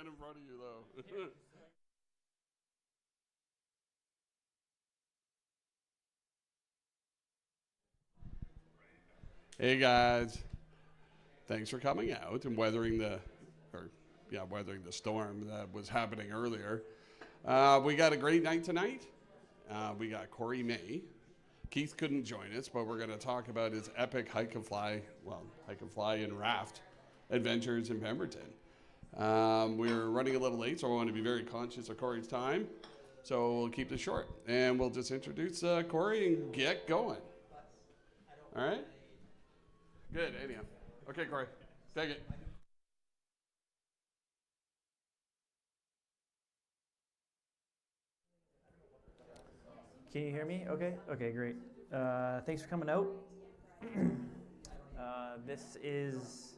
in front of you, though. Hey, guys. Thanks for coming out and weathering the storm that was happening earlier. We got a great night tonight. We got Corey May. Keith couldn't join us, but we're going to talk about his epic hike and fly and raft adventures in Pemberton. We're running a little late, so I want to be very conscious of Corey's time. So we'll keep this short, and we'll just introduce Corey and get going. All right? Good, anyhow. Okay, Corey, take it. Can you hear me? Okay. Okay, great. Thanks for coming out. This is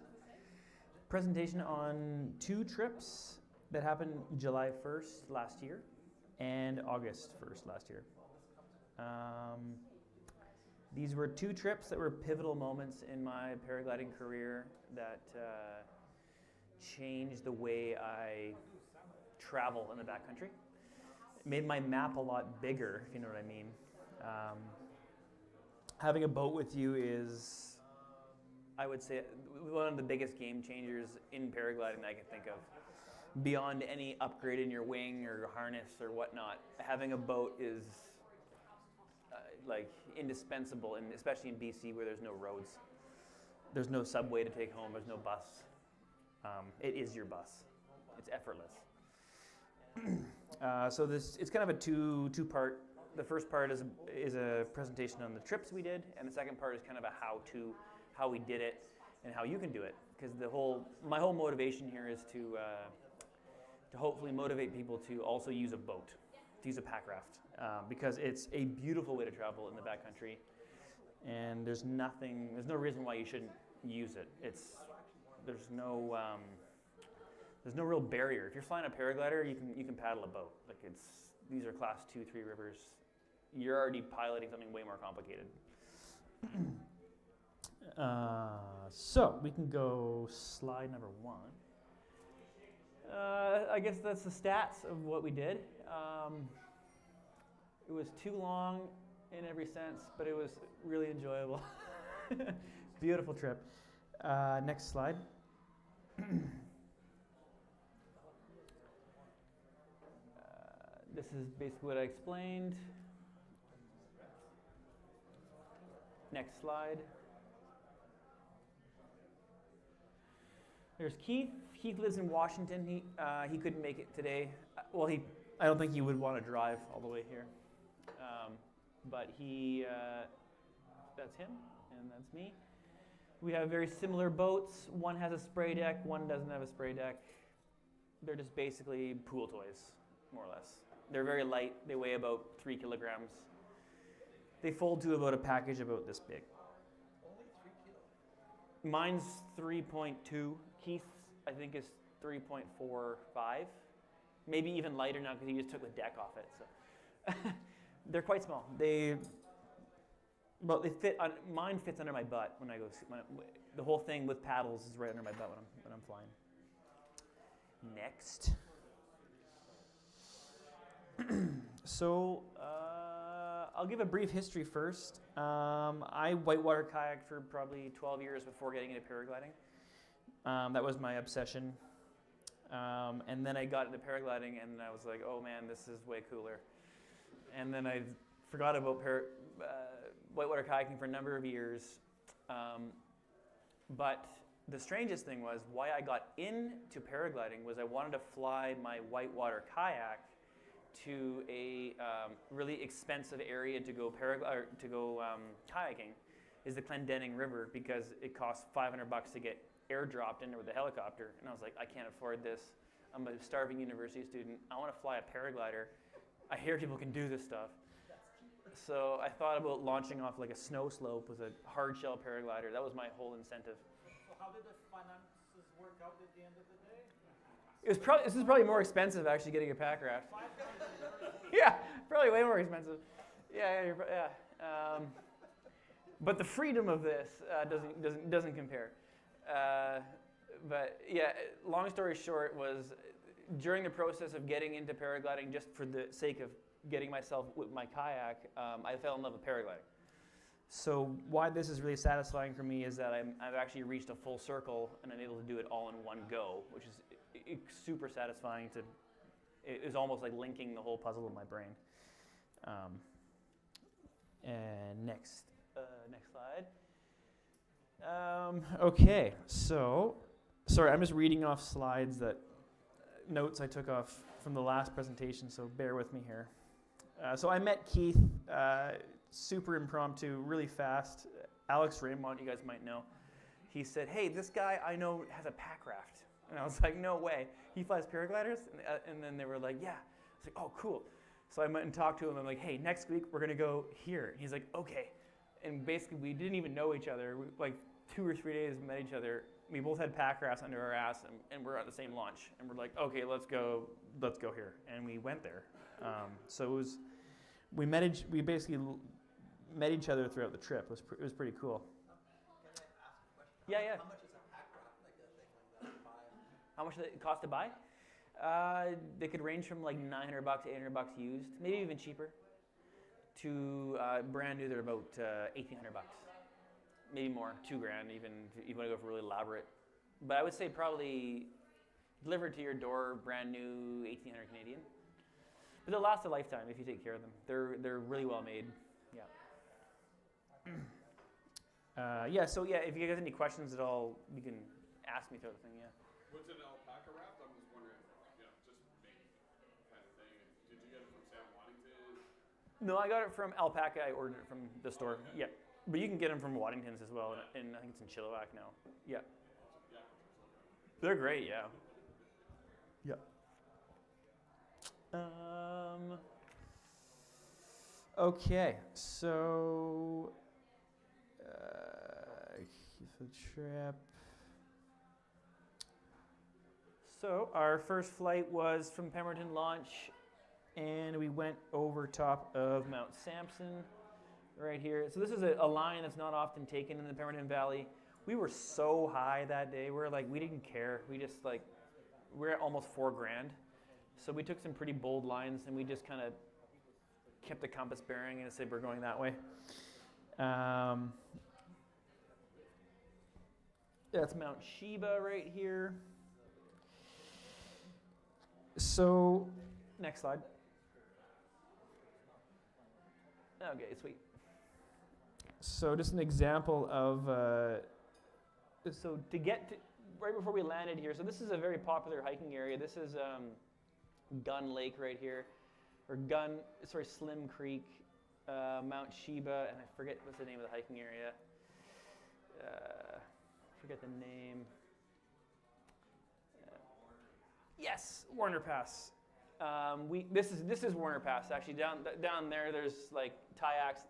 a presentation on two trips that happened July 1st last year and August 1st last year. These were two trips that were pivotal moments in my paragliding career that changed the way I travel in the backcountry. It made my map a lot bigger, if you know what I mean. Having a boat with you is, I would say, one of the biggest game changers in paragliding that I can think of. Beyond any upgrade in your wing or harness or whatnot, having a boat is like indispensable, and especially in BC where there's no roads. There's no subway to take home, there's no bus. It is your bus. It's effortless. So it's kind of a two-part. The first part is a presentation on the trips we did, and the second part is kind of a how we did it, and how you can do it. Because my whole motivation here is to hopefully motivate people to also use a boat, to use a pack raft, because it's a beautiful way to travel in the backcountry, and there's no reason why you shouldn't use it. There's no real barrier. If you're flying a paraglider, you can paddle a boat. These are class 2, 3 rivers. You're already piloting something way more complicated. So we can go slide number 1. I guess that's the stats of what we did. It was too long in every sense, but it was really enjoyable. Beautiful trip. Next slide. This is basically what I explained. Next slide. There's Keith. Keith lives in Washington. He couldn't make it today. I don't think he would want to drive all the way here. But that's him, and that's me. We have very similar boats. One has a spray deck, one doesn't have a spray deck. They're just basically pool toys, more or less. They're very light. They weigh about 3 kilograms. They fold to about a package about this big. Only 3 kilos? Mine's 3.2. Keith's, I think, is 3.45. Maybe even lighter now because he just took the deck off it. So they're quite small. They fit. Mine fits under my butt when I go. The whole thing with paddles is right under my butt when I'm flying. Next. So I'll give a brief history first. I whitewater kayaked for probably 12 years before getting into paragliding. That was my obsession. And then I got into paragliding and I was like, oh man, this is way cooler. And then I forgot about whitewater kayaking for a number of years. But the strangest thing was why I got into paragliding was I wanted to fly my whitewater kayak to a really expensive area to go kayaking, is the Clendenning River, because it costs $500 to get airdropped in there with a helicopter. And I was like, I can't afford this. I'm a starving university student. I want to fly a paraglider. I hear people can do this stuff. So I thought about launching off like a snow slope with a hard shell paraglider. That was my whole incentive. So how did the finances work out at the end of the day? This is probably more expensive actually getting a pack raft. 500. Yeah, probably way more expensive. Yeah. But the freedom of this doesn't compare. But yeah, long story short was during the process of getting into paragliding, just for the sake of getting myself with my kayak, I fell in love with paragliding. So why this is really satisfying for me is that I've actually reached a full circle and I'm able to do it all in one go, which is super satisfying. It is almost like linking the whole puzzle in my brain. And next slide. Okay, so sorry, I'm just reading off slides notes I took off from the last presentation, so bear with me here. So I met Keith, super impromptu, really fast. Alex Raymond, you guys might know. He said, hey, this guy I know has a pack raft. And I was like, no way. He flies paragliders? And then they were like, yeah. I was like, oh, cool. So I went and talked to him. I'm like, hey, next week we're going to go here. And he's like, okay. And basically we didn't even know each other. Like 2 or 3 days we met each other. We both had pack rafts under our ass and we're at the same launch. And we're like, okay, let's go here. And we went there. So it was, we basically met each other throughout the trip. It was pretty cool. Can I ask a question? Yeah. How much is a pack raft, like a thing like that to buy? How much did it cost to buy? They could range from like $900 to $800 used, maybe even cheaper, to brand new. They're about $1,800, maybe more, $2,000 even if you want to go for really elaborate. But I would say probably delivered to your door, brand new, 1,800 Canadian. But they'll last a lifetime if you take care of them. They're really well made. Yeah. So if you guys have any questions at all, you can ask me throughout the thing. Yeah. What's an alpaca raft? I'm just wondering, just made kind of thing. Did you get it from Sam Waddington? No, I got it from Alpaca. I ordered it from the store. Okay. Yeah. But you can get them from Waddington's as well, and I think it's in Chilliwack now. Yeah. They're great, yeah. Yeah. Okay, so the trip. So our first flight was from Pemberton Launch, and we went over top of Mount Sampson, right here. So this is a line that's not often taken in the Pemberton Valley. We were so high that day. We didn't care. We're at almost $4,000. So we took some pretty bold lines, and we just kind of kept the compass bearing and said we're going that way. That's Mount Sheba right here. So, next slide. Okay, sweet. So just an example of, so to get to, right before we landed here, so this is a very popular hiking area. This is Gun Lake right here, or Slim Creek, Mount Sheba, and I forget what's the name of the hiking area. Forget the name. Yes, Warner Pass. This is Warner Pass actually. Down there, there's like Tayax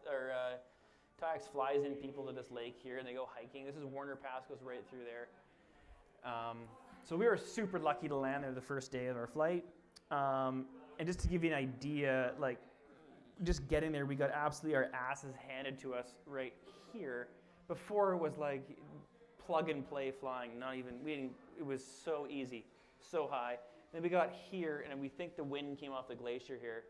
flies in people to this lake here, and they go hiking. This is Warner Pass, goes right through there. So we were super lucky to land there the first day of our flight. And just to give you an idea, like just getting there, we got absolutely our asses handed to us right here. Before it was like plug and play flying, it was so easy, so high. Then we got here, and we think the wind came off the glacier here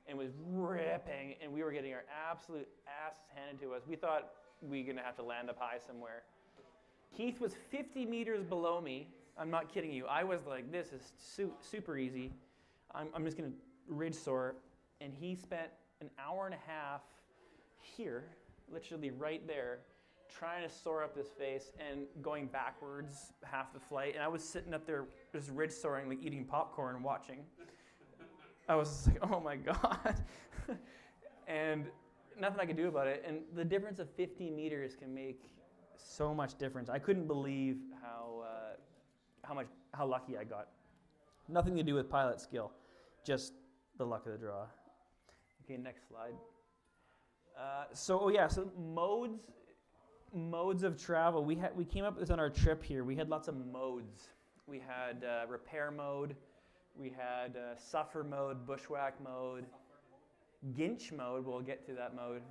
and was ripping, and we were getting our absolute asses handed to us. We thought we were going to have to land up high somewhere. Keith was 50 meters below me. I'm not kidding you. I was like, this is super easy. I'm just going to ridge soar. And he spent an hour and a half here, literally right there, trying to soar up this face and going backwards half the flight. And I was sitting up there just ridge soaring, like eating popcorn, watching. I was just like, oh my God. And nothing I could do about it. And the difference of 50 meters can make so much difference. I couldn't believe how lucky I got. Nothing to do with pilot skill, just the luck of the draw. Okay, next slide. So modes of travel. We came up with this on our trip here. We had lots of modes. We had repair mode. We had suffer mode, bushwhack mode, Ginch mode. We'll get to that mode.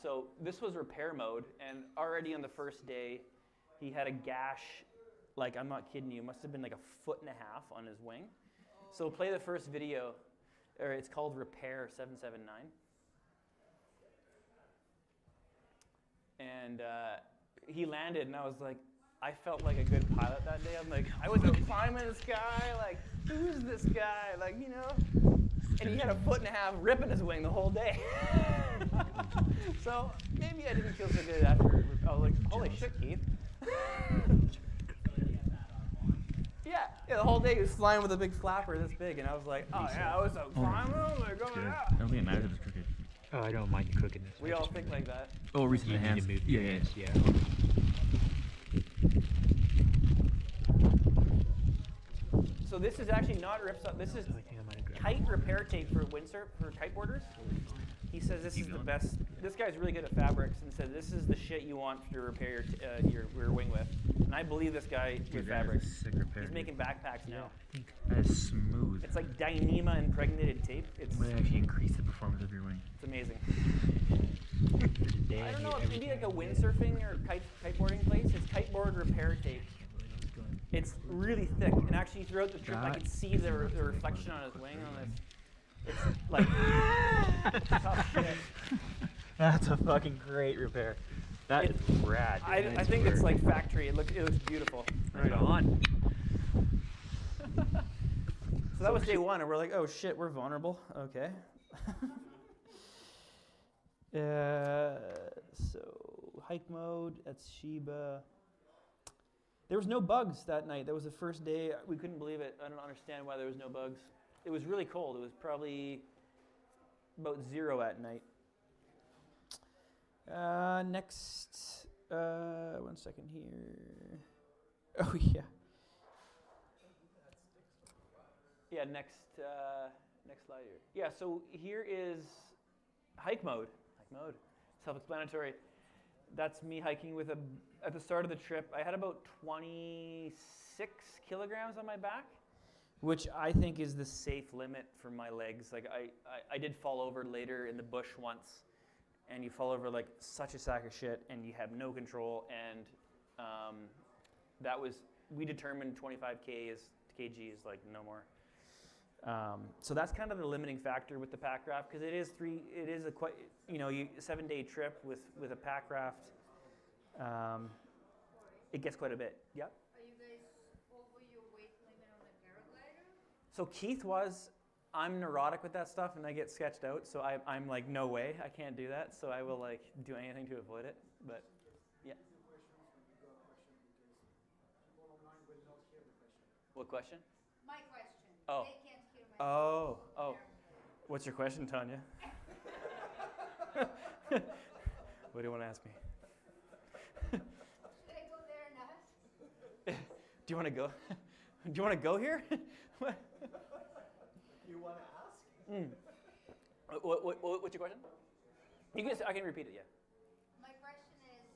So this was repair mode, and already on the first day, he had a gash like I'm not kidding you, must have been like 1.5 feet on his wing. So play the first video, or it's called Repair 779. And he landed, and I was like, I felt like a good pilot that day. I'm like, I was out climbing the sky, like, who's this guy? Like, you know? And he had 1.5 feet rip in his wing the whole day. So maybe I didn't feel so good after. I was like, holy shit, Keith. Yeah, the whole day he was flying with a big flapper this big, and I was like, oh yeah, I was out climbing, like, oh Good. yeah. I don't think it matters if it's crooked. Oh, I don't mind you cooking this. We all think like that. Oh, recent You need to enhanced. move Yeah, your yeah. hands, yeah. So this is actually not ripstop. This is Oh, I think I might have grabbed kite repair tape for windsurf for kiteboarders. He says this is the best. This guy's really good at fabrics, and said this is the shit you want to repair your wing with. And I believe this guy Dude, with that is a fabrics. sick repair. He's dude. making backpacks now. That is smooth. It's like Dyneema impregnated tape. It's It might actually increase the performance of your wing. amazing. Today I don't knew know if maybe like a everything. windsurfing or kiteboarding place. It's kiteboard repair tape. It's really thick, and actually throughout the trip, I could see the reflection on his wing on this. It's like tough shit. That's a fucking great repair. That It- is rad. I Nice think it's work. like factory. It looks beautiful. Right on. So that was day one, and we're like, oh shit, we're vulnerable. Okay. So hike mode. That's Sheba. There was no bugs that night. That was the first day. We couldn't believe it. I don't understand why there was no bugs. It was really cold. It was probably about 0 at night. Next, 1 second here. Oh yeah. Yeah, next slide here. Yeah, so here is hike mode. Hike mode, self-explanatory. That's me hiking with at the start of the trip, I had about 26 kilograms on my back, which I think is the safe limit for my legs. Like I did fall over later in the bush once, and you fall over like such a sack of shit, and you have no control, and we determined 25 kg is like no more. So that's kind of the limiting factor with the pack raft, because it is a quite 7-day trip with a pack raft. It gets quite a bit. Yeah. Are you guys over your weight limit on the paraglider? So Keith was. I'm neurotic with that stuff, and I get sketched out. So I'm like, no way, I can't do that. So I will like do anything to avoid it. But yeah. What question? My question. Oh. They can't hear my Oh. What's your question, Tanya? What do you want to ask me? Should I go there and ask? Do you want to go? Do you want to go here? What? You want to ask? What's your question? I can repeat it. Yeah. My question is,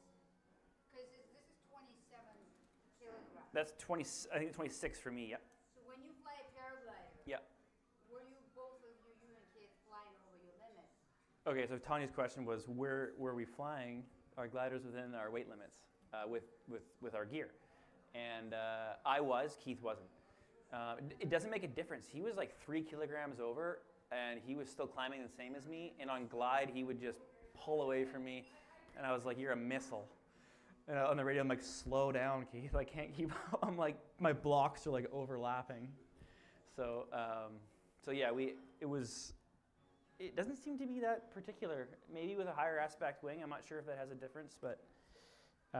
because this is 27 kilograms. That's 20. I think 26 for me. Yeah. So when you fly a paraglider, Yeah. were you both of you and Kate flying over your limit? Okay. So Tanya's question was, were we flying our gliders within our weight limits with our gear? And I was. Keith wasn't. It doesn't make a difference. He was like 3 kilograms over, and he was still climbing the same as me. And on glide, he would just pull away from me, and I was like, "You're a missile." And on the radio, I'm like, "Slow down, Keith. I can't keep." I'm like, my blocks are like overlapping. So yeah, It doesn't seem to be that particular. Maybe with a higher aspect wing, I'm not sure if that has a difference, but. I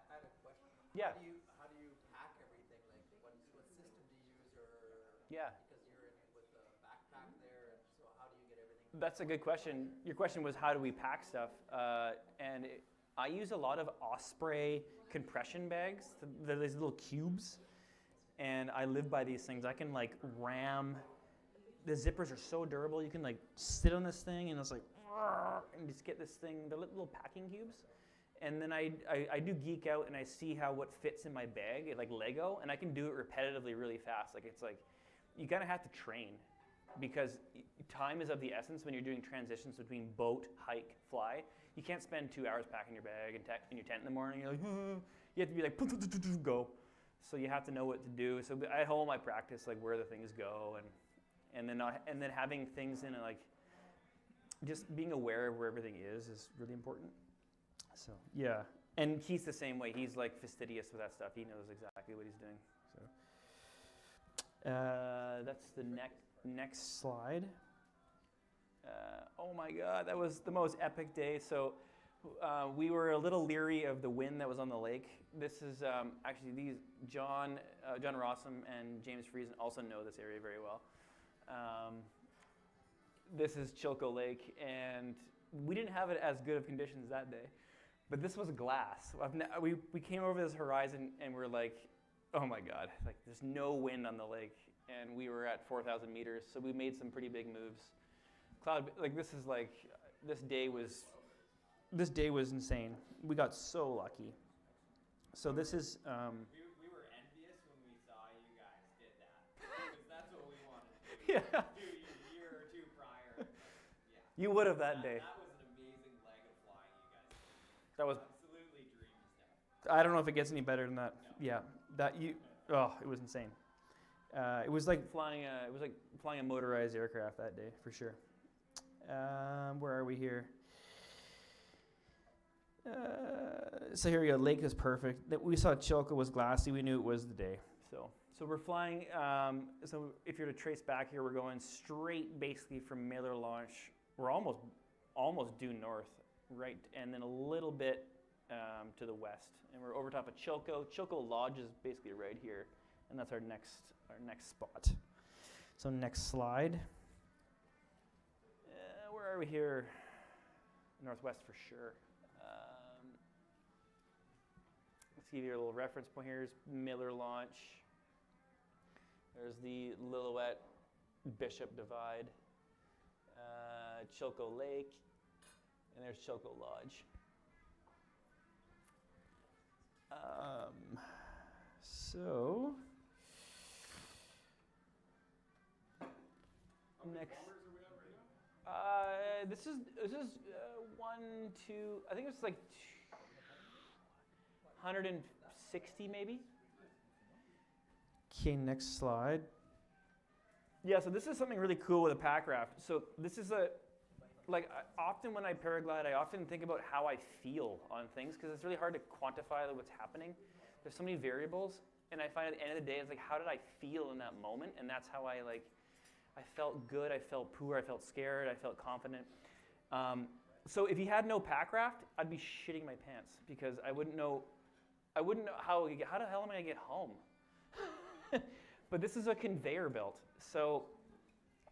have a question. Yeah. How do you pack everything? Like, what system do you use, or Yeah. because you're in with the backpack there, and so how do you get everything? That's a good question. Your question was, how do we pack stuff? I use a lot of Osprey compression bags. They're these little cubes, and I live by these things. I can like ram. The zippers are so durable. You can like sit on this thing, and it's like, and just get this thing. They're little packing cubes. And then I do geek out, and I see what fits in my bag, like Lego, and I can do it repetitively really fast. Like it's like, you kind of have to train, because time is of the essence when you're doing transitions between boat, hike, fly. You can't spend 2 hours packing your bag and in your tent in the morning. You're like, you you have to be like go. So you have to know what to do. So at home I practice like where the things go and then having things in like just being aware of where everything is really important. So yeah, and Keith's the same way. He's like fastidious with that stuff. He knows exactly what he's doing. So that's the next slide. Oh my God, that was the most epic day. So we were a little leery of the wind that was on the lake. This is actually John Rossum and James Friesen also know this area very well. This is Chilko Lake, and we didn't have it as good of conditions that day, but this was glass. We came over this horizon and we're like, oh my God, like there's no wind on the lake, and we were at 4,000 meters, so we made some pretty big moves. This day was insane. We got so lucky. So this is. We were envious when we saw you guys did that, because that's what we wanted to do. Yeah. Do a year or two prior. Yeah. You would have that day. That was an amazing leg of flying you guys did. That was. Absolutely dream stuff. I don't know if it gets any better than that. No. Yeah. It was insane. It was like flying a motorized aircraft that day for sure. Where are we here? So here we go. Lake is perfect. We saw Chilko was glassy. We knew it was the day. So we're flying. So if you're to trace back here, we're going straight basically from Mailer Launch. We're almost due north, right, and then a little bit to the west, and we're over top of Chilko. Chilko Lodge is basically right here, and that's our next spot. So next slide. Where are we here? Northwest for sure. Let's give you a little reference point. Here's Miller Launch. There's the Lillooet Bishop Divide, Chilko Lake, and there's Chilko Lodge. So next. This is 1, 2. I think it's like 160 maybe. Okay, next slide. Yeah, so this is something really cool with a Packraft. So this is often when I paraglide, I often think about how I feel on things because it's really hard to quantify what's happening. There's so many variables, and I find at the end of the day, it's like, how did I feel in that moment? And that's how I felt good, I felt poor, I felt scared, I felt confident. So if you had no Packraft, I'd be shitting my pants because I wouldn't know how the hell am I gonna get home? But this is a conveyor belt. So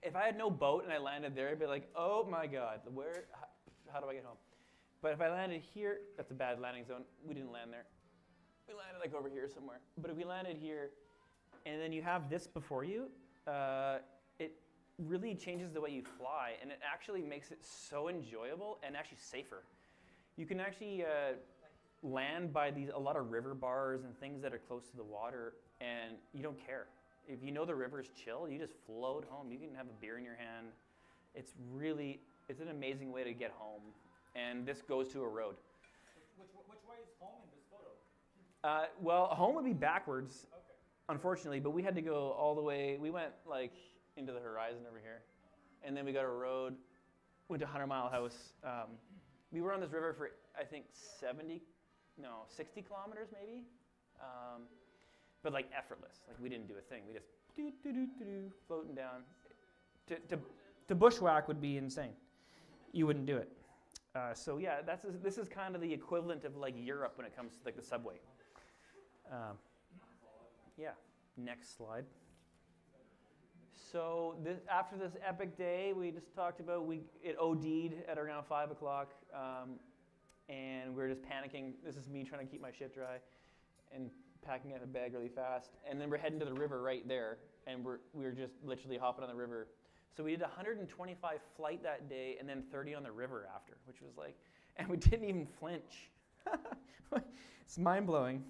if I had no boat and I landed there, I'd be like, oh my God, how do I get home? But if I landed here, that's a bad landing zone. We didn't land there. We landed like over here somewhere. But if we landed here, and then you have this before you, it really changes the way you fly, and it actually makes it so enjoyable and actually safer. You can actually land by a lot of river bars and things that are close to the water, and you don't care. If you know the river's chill, you just float home. You can have a beer in your hand. It's an amazing way to get home. And this goes to a road. Which way is home in this photo? Well, home would be backwards, unfortunately, but we had to go all the way. We went like into the horizon over here. And then we got a road, went to 100 Mile House. We were on this river for, I think, 60 kilometers maybe. But like effortless. Like we didn't do a thing. We just floating down. To bushwhack would be insane. You wouldn't do it. So yeah, this is kind of the equivalent of like Europe when it comes to like the subway. Yeah. Next slide. So after this epic day, we just talked about it OD'd at around 5 o'clock, and we were just panicking. This is me trying to keep my shit dry, and packing up a bag really fast. And then we're heading to the river right there, and we were just literally hopping on the river. So we did 125 flight that day, and then 30 on the river after, which was like, and we didn't even flinch. It's mind blowing.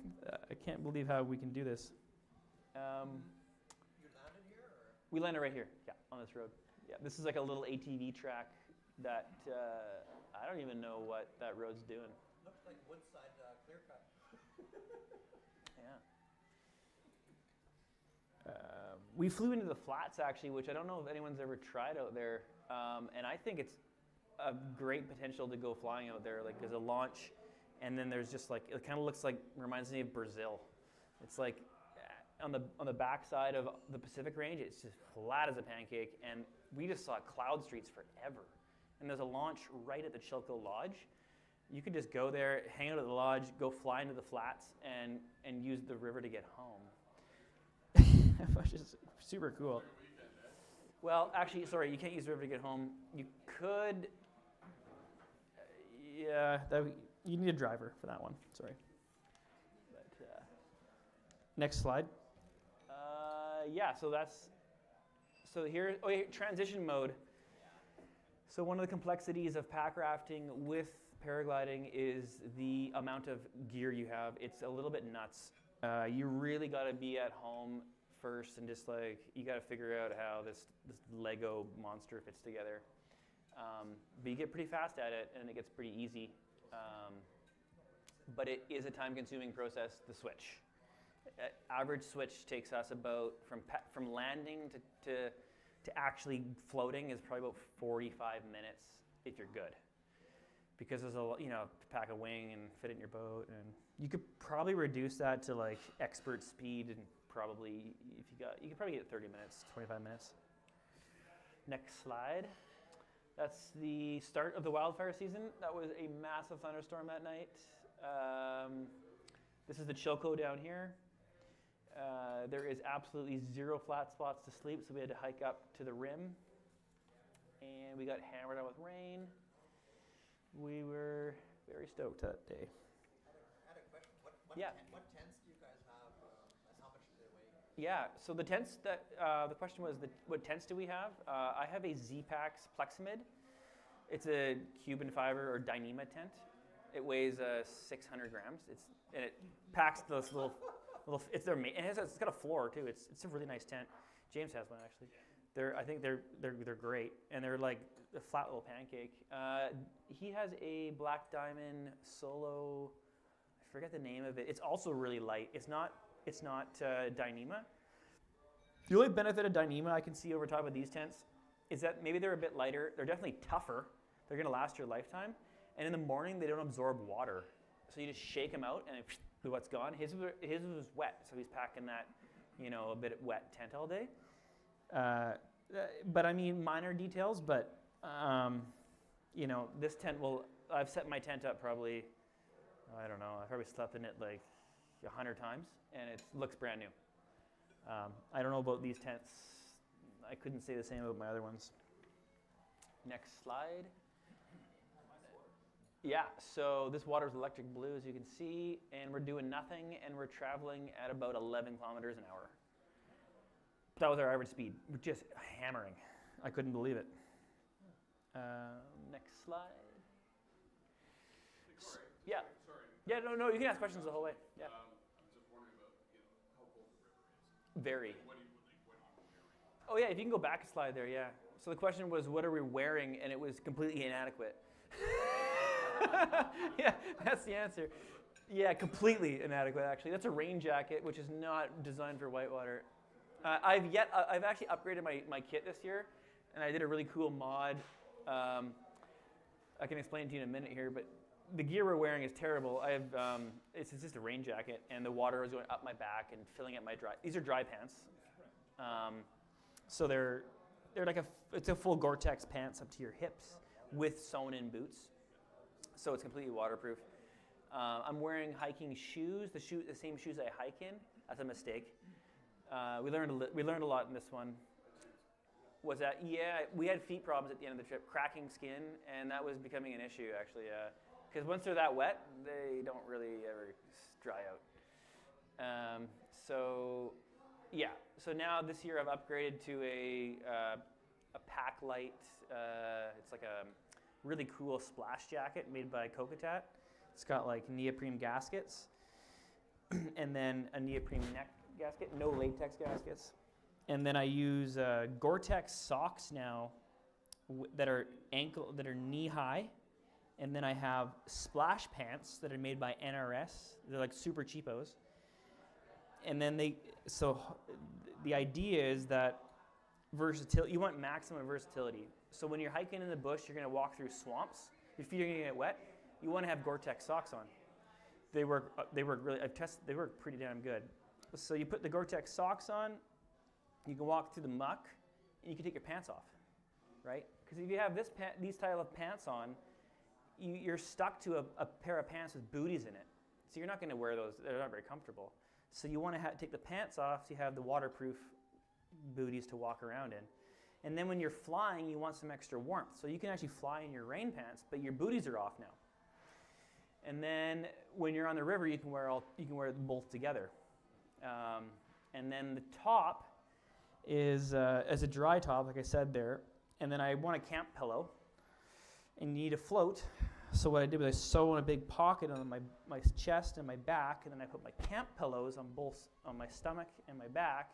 I can't believe how we can do this. You landed here, or? We landed right here, yeah, on this road. Yeah, this is like a little ATV track that I don't even know what that road's doing. Looks like Woodside clear cut. Yeah. We flew into the flats actually, which I don't know if anyone's ever tried out there, and I think it's a great potential to go flying out there. Like there's a launch, and then there's just like it kind of looks like reminds me of Brazil. It's like on the backside of the Pacific Range, it's just flat as a pancake, and we just saw cloud streets forever. And there's a launch right at the Chilco Lodge. You could just go there, hang out at the lodge, go fly into the flats, and use the river to get home. Which is super cool. Well, actually, sorry, you can't use the river to get home. You could, you need a driver for that one. Sorry. But next slide. So here, transition mode. So one of the complexities of pack rafting with paragliding is the amount of gear you have. It's a little bit nuts. You really got to be at home first and just like, you got to figure out how this Lego monster fits together. But you get pretty fast at it and it gets pretty easy. But it is a time-consuming process to switch. Average switch takes us about, from landing to actually floating is probably about 45 minutes if you're good. Because there's to pack a wing and fit it in your boat, and you could probably reduce that to like expert speed, and probably you could probably get 30 minutes, 25 minutes. Next slide. That's the start of the wildfire season. That was a massive thunderstorm that night. This is the Chilco down here. There is absolutely zero flat spots to sleep, so we had to hike up to the rim, and we got hammered out with rain. We were very stoked that day. I had a question. What tents do you guys have, and how much do they weigh? Yeah, so the tents that, the question was, what tents do we have? I have a Z-Pax Pleximid. It's a Cuban fiber or Dyneema tent. It weighs 600 grams. And it packs those little it's got a floor too. It's a really nice tent. James has one actually. I think they're great, and they're like a flat little pancake. He has a Black Diamond Solo. I forget the name of it. It's also really light. It's not Dyneema. The only benefit of Dyneema I can see over top of these tents is that maybe they're a bit lighter. They're definitely tougher. They're going to last your lifetime. And in the morning, they don't absorb water. So you just shake them out, and what's gone. His was wet, so he's packing that, a bit wet tent all day. But I mean, minor details. But this tent I've set my tent up probably, I don't know. I probably slept in it like 100 times, and it looks brand new. I don't know about these tents. I couldn't say the same about my other ones. Next slide. Yeah, so this water is electric blue, as you can see, and we're doing nothing, and we're traveling at about 11 kilometers an hour. That was our average speed. We're just hammering. I couldn't believe it. Next slide. Corey, Yeah. Sorry. Yeah, no, you can ask questions the whole way. Yeah. I'm just wondering about how cold the river is. Very. What are you wearing? Oh yeah, if you can go back a slide there, yeah. So the question was, what are we wearing? And it was completely inadequate. Yeah, that's the answer. Yeah, completely inadequate, actually. That's a rain jacket, which is not designed for whitewater. I've actually upgraded my kit this year, and I did a really cool mod. I can explain to you in a minute here, but the gear we're wearing is terrible. It's just a rain jacket, and the water is going up my back and filling up my dry. These are dry pants, so they're like it's a full Gore-Tex pants up to your hips with sewn-in boots, so it's completely waterproof. I'm wearing hiking shoes, the same shoes I hike in. That's a mistake. We learned a lot in this one. Was that, yeah, we had feet problems at the end of the trip, cracking skin, and that was becoming an issue, actually. Because once they're that wet, they don't really ever dry out. So now this year I've upgraded to a Pack Light. It's like a really cool splash jacket made by Kokatat. It's got like neoprene gaskets, and then a neoprene neck gasket, no latex gaskets. And then I use Gore-Tex socks now that are knee high, And then I have splash pants that are made by NRS. They're like super cheapos. And then the idea is that versatility, you want maximum versatility. So when you're hiking in the bush, you're gonna walk through swamps, your feet are gonna get wet, you wanna have Gore-Tex socks on. They work really, they work pretty damn good. So you put the Gore-Tex socks on, you can walk through the muck, and you can take your pants off, right? Because if you have these style of pants on, you're stuck to a pair of pants with booties in it. So you're not gonna wear those, they're not very comfortable. So you wanna take the pants off so you have the waterproof booties to walk around in. And then when you're flying, you want some extra warmth. So you can actually fly in your rain pants, but your booties are off now. And then when you're on the river, you can wear both together. And then the top is as a dry top, like I said there. And then I want a camp pillow, and you need a float. So what I did was I sew in a big pocket on my chest and my back, and then I put my camp pillows on my stomach and my back,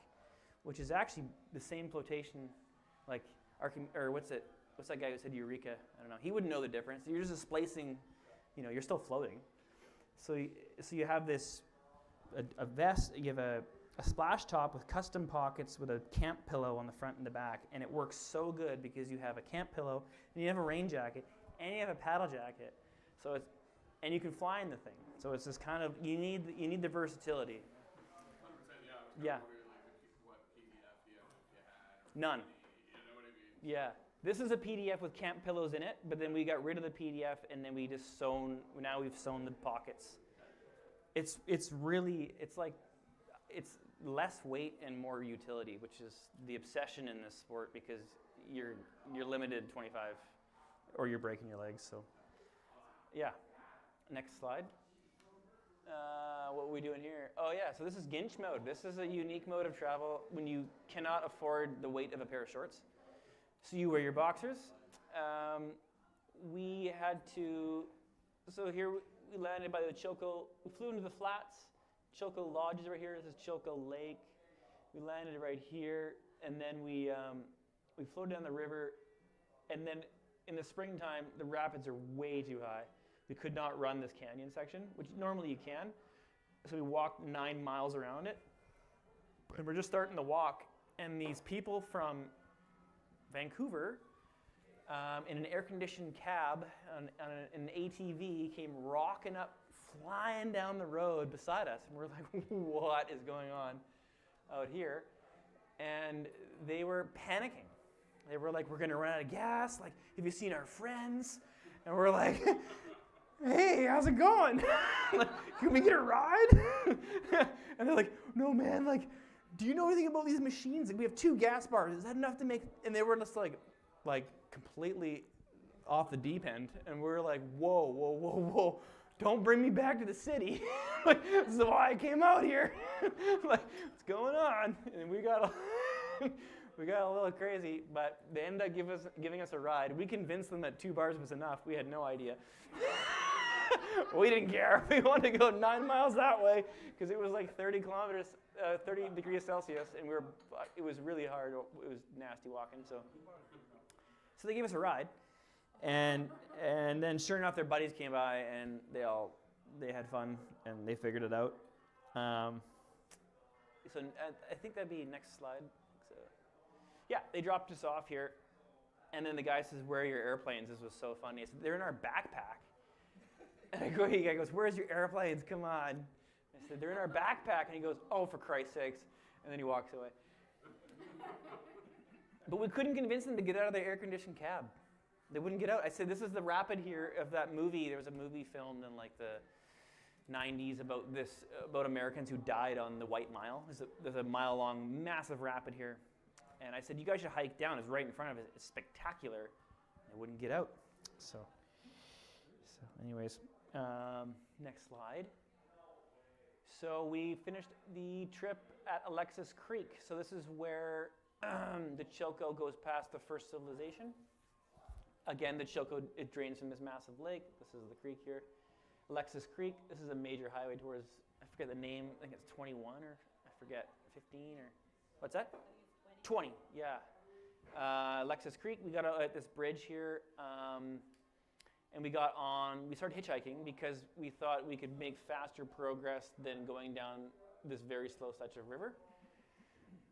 which is actually the same flotation, like what's that guy who said Eureka? I don't know. He wouldn't know the difference. You're just displacing, you're still floating. So you have a vest. You have a splash top with custom pockets with a camp pillow on the front and the back, and it works so good because you have a camp pillow, and you have a rain jacket, and you have a paddle jacket. And you can fly in the thing. So it's this kind of you need the versatility. 100%, Yeah. What PDF you had. None. You know what I mean? Yeah. This is a PDF with camp pillows in it, but then we got rid of the PDF, and then we've sewn the pockets. It's less weight and more utility, which is the obsession in this sport because you're limited 25 or you're breaking your legs. So yeah. Next slide. What are we doing here? Oh yeah, so this is Ginch mode. This is a unique mode of travel when you cannot afford the weight of a pair of shorts. So you wear your boxers. So here we landed by the Chilko. We flew into the flats. Chilko Lodge is right here. This is Chilko Lake. We landed right here, and then we flew down the river. And then in the springtime, the rapids are way too high. We could not run this canyon section, which normally you can. So we walked 9 miles around it. And we're just starting to walk, and these people from Vancouver in an air-conditioned cab on an ATV came rocking up, flying down the road beside us. And we're like, what is going on out here? And they were panicking. They were like, we're going to run out of gas. Like, have you seen our friends? And we're like, hey, how's it going? Like, can we get a ride? And they're like, no, man, like, do you know anything about these machines? Like, we have 2 gas bars. Is that enough to make? And they were just like completely off the deep end. And we were like, whoa. Don't bring me back to the city. Like, this is why I came out here. Like, what's going on? And we got a little crazy, but they ended up giving us a ride. We convinced them that 2 bars was enough. We had no idea. We didn't care. We wanted to go 9 miles that way because it was like 30 degrees Celsius, and it was really hard. It was nasty walking. So they gave us a ride, and then sure enough, their buddies came by, and they had fun, and they figured it out. So I think that'd be next slide. So, yeah, they dropped us off here, and then the guy says, "Where are your airplanes?" This was so funny. I said, "They're in our backpack." And the guy goes, "Where's your airplanes? Come on." I said, "They're in our backpack." And he goes, "Oh, for Christ's sakes." And then he walks away. But we couldn't convince them to get out of their air-conditioned cab. They wouldn't get out. I said, this is the rapid here of that movie. There was a movie filmed in like the 90s about Americans who died on the White Mile. There's a mile-long, massive rapid here. And I said, you guys should hike down. It's right in front of it. It's spectacular. They wouldn't get out. So anyways, next slide. So we finished the trip at Alexis Creek. So this is where the Chilko goes past the first civilization. Again, the Chilko, it drains from this massive lake. This is the creek here. Alexis Creek, this is a major highway towards, I forget the name, I think it's 21 or I forget, 15 or, what's that? 20, yeah. Alexis Creek, we got out at this bridge here. and we started hitchhiking because we thought we could make faster progress than going down this very slow stretch of river.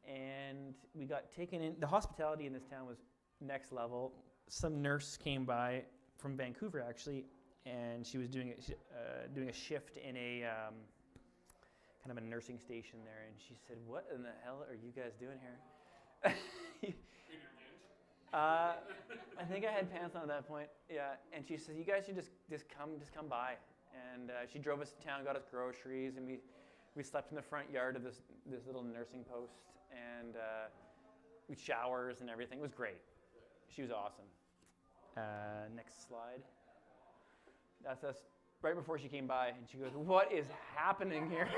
And we got taken in. The hospitality in this town was next level. Some nurse came by from Vancouver, actually, and she was doing a shift in a kind of a nursing station there. And she said, "What in the hell are you guys doing here?" I think I had pants on at that point. Yeah, and she said, "You guys should just come by." And she drove us to town, got us groceries, and we slept in the front yard of this little nursing post, and with showers and everything. It was great. She was awesome. Next slide. That's us right before she came by, and she goes, "What is happening here?"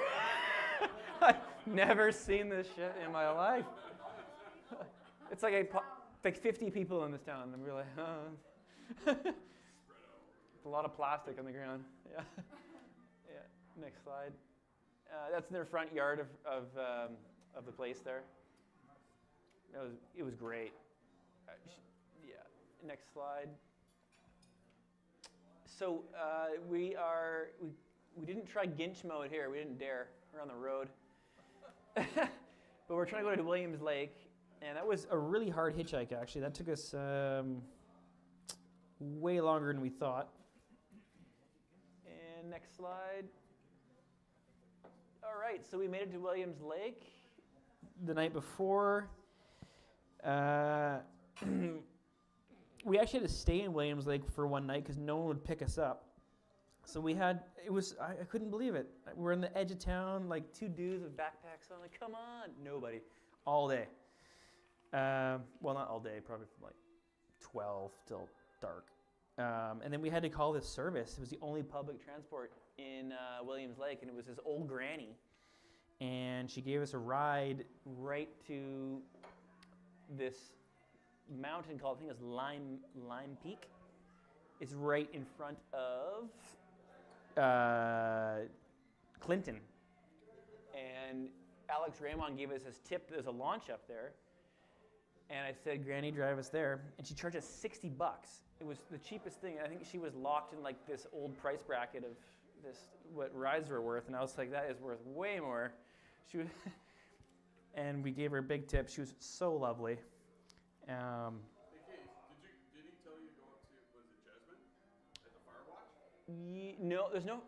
I've never seen this shit in my life. It's like like 50 people in this town, and we're like, It's a lot of plastic on the ground. Yeah. Yeah. Next slide. That's their front yard of the place there. It was great. Yeah. Next slide. So we didn't try Ginch mode here. We didn't dare. We're on the road. But we're trying to go to Williams Lake, and that was a really hard hitchhike. Actually, that took us way longer than we thought. And next slide. All right, so we made it to Williams Lake the night before. We actually had to stay in Williams Lake for one night because no one would pick us up. So I couldn't believe it. We're in the edge of town, like two dudes with backpacks on, like, come on. Nobody. All day. Well, not all day, probably from like 12 till dark. And then we had to call this service. It was the only public transport in Williams Lake, and it was this old granny. And she gave us a ride right to this mountain called, I think it was Lime Peak. It's right in front of Clinton. And Alex Raymond gave us his tip. There's a launch up there. And I said, "Granny, drive us there." And she charged us $60. It was the cheapest thing. I think she was locked in like this old price bracket of what rides were worth. And I was like, that is worth way more. She was and we gave her a big tip. She was so lovely. Hey, Keith, did he tell you to go up to, was it Jasmine at the Fire Watch? No, there's no,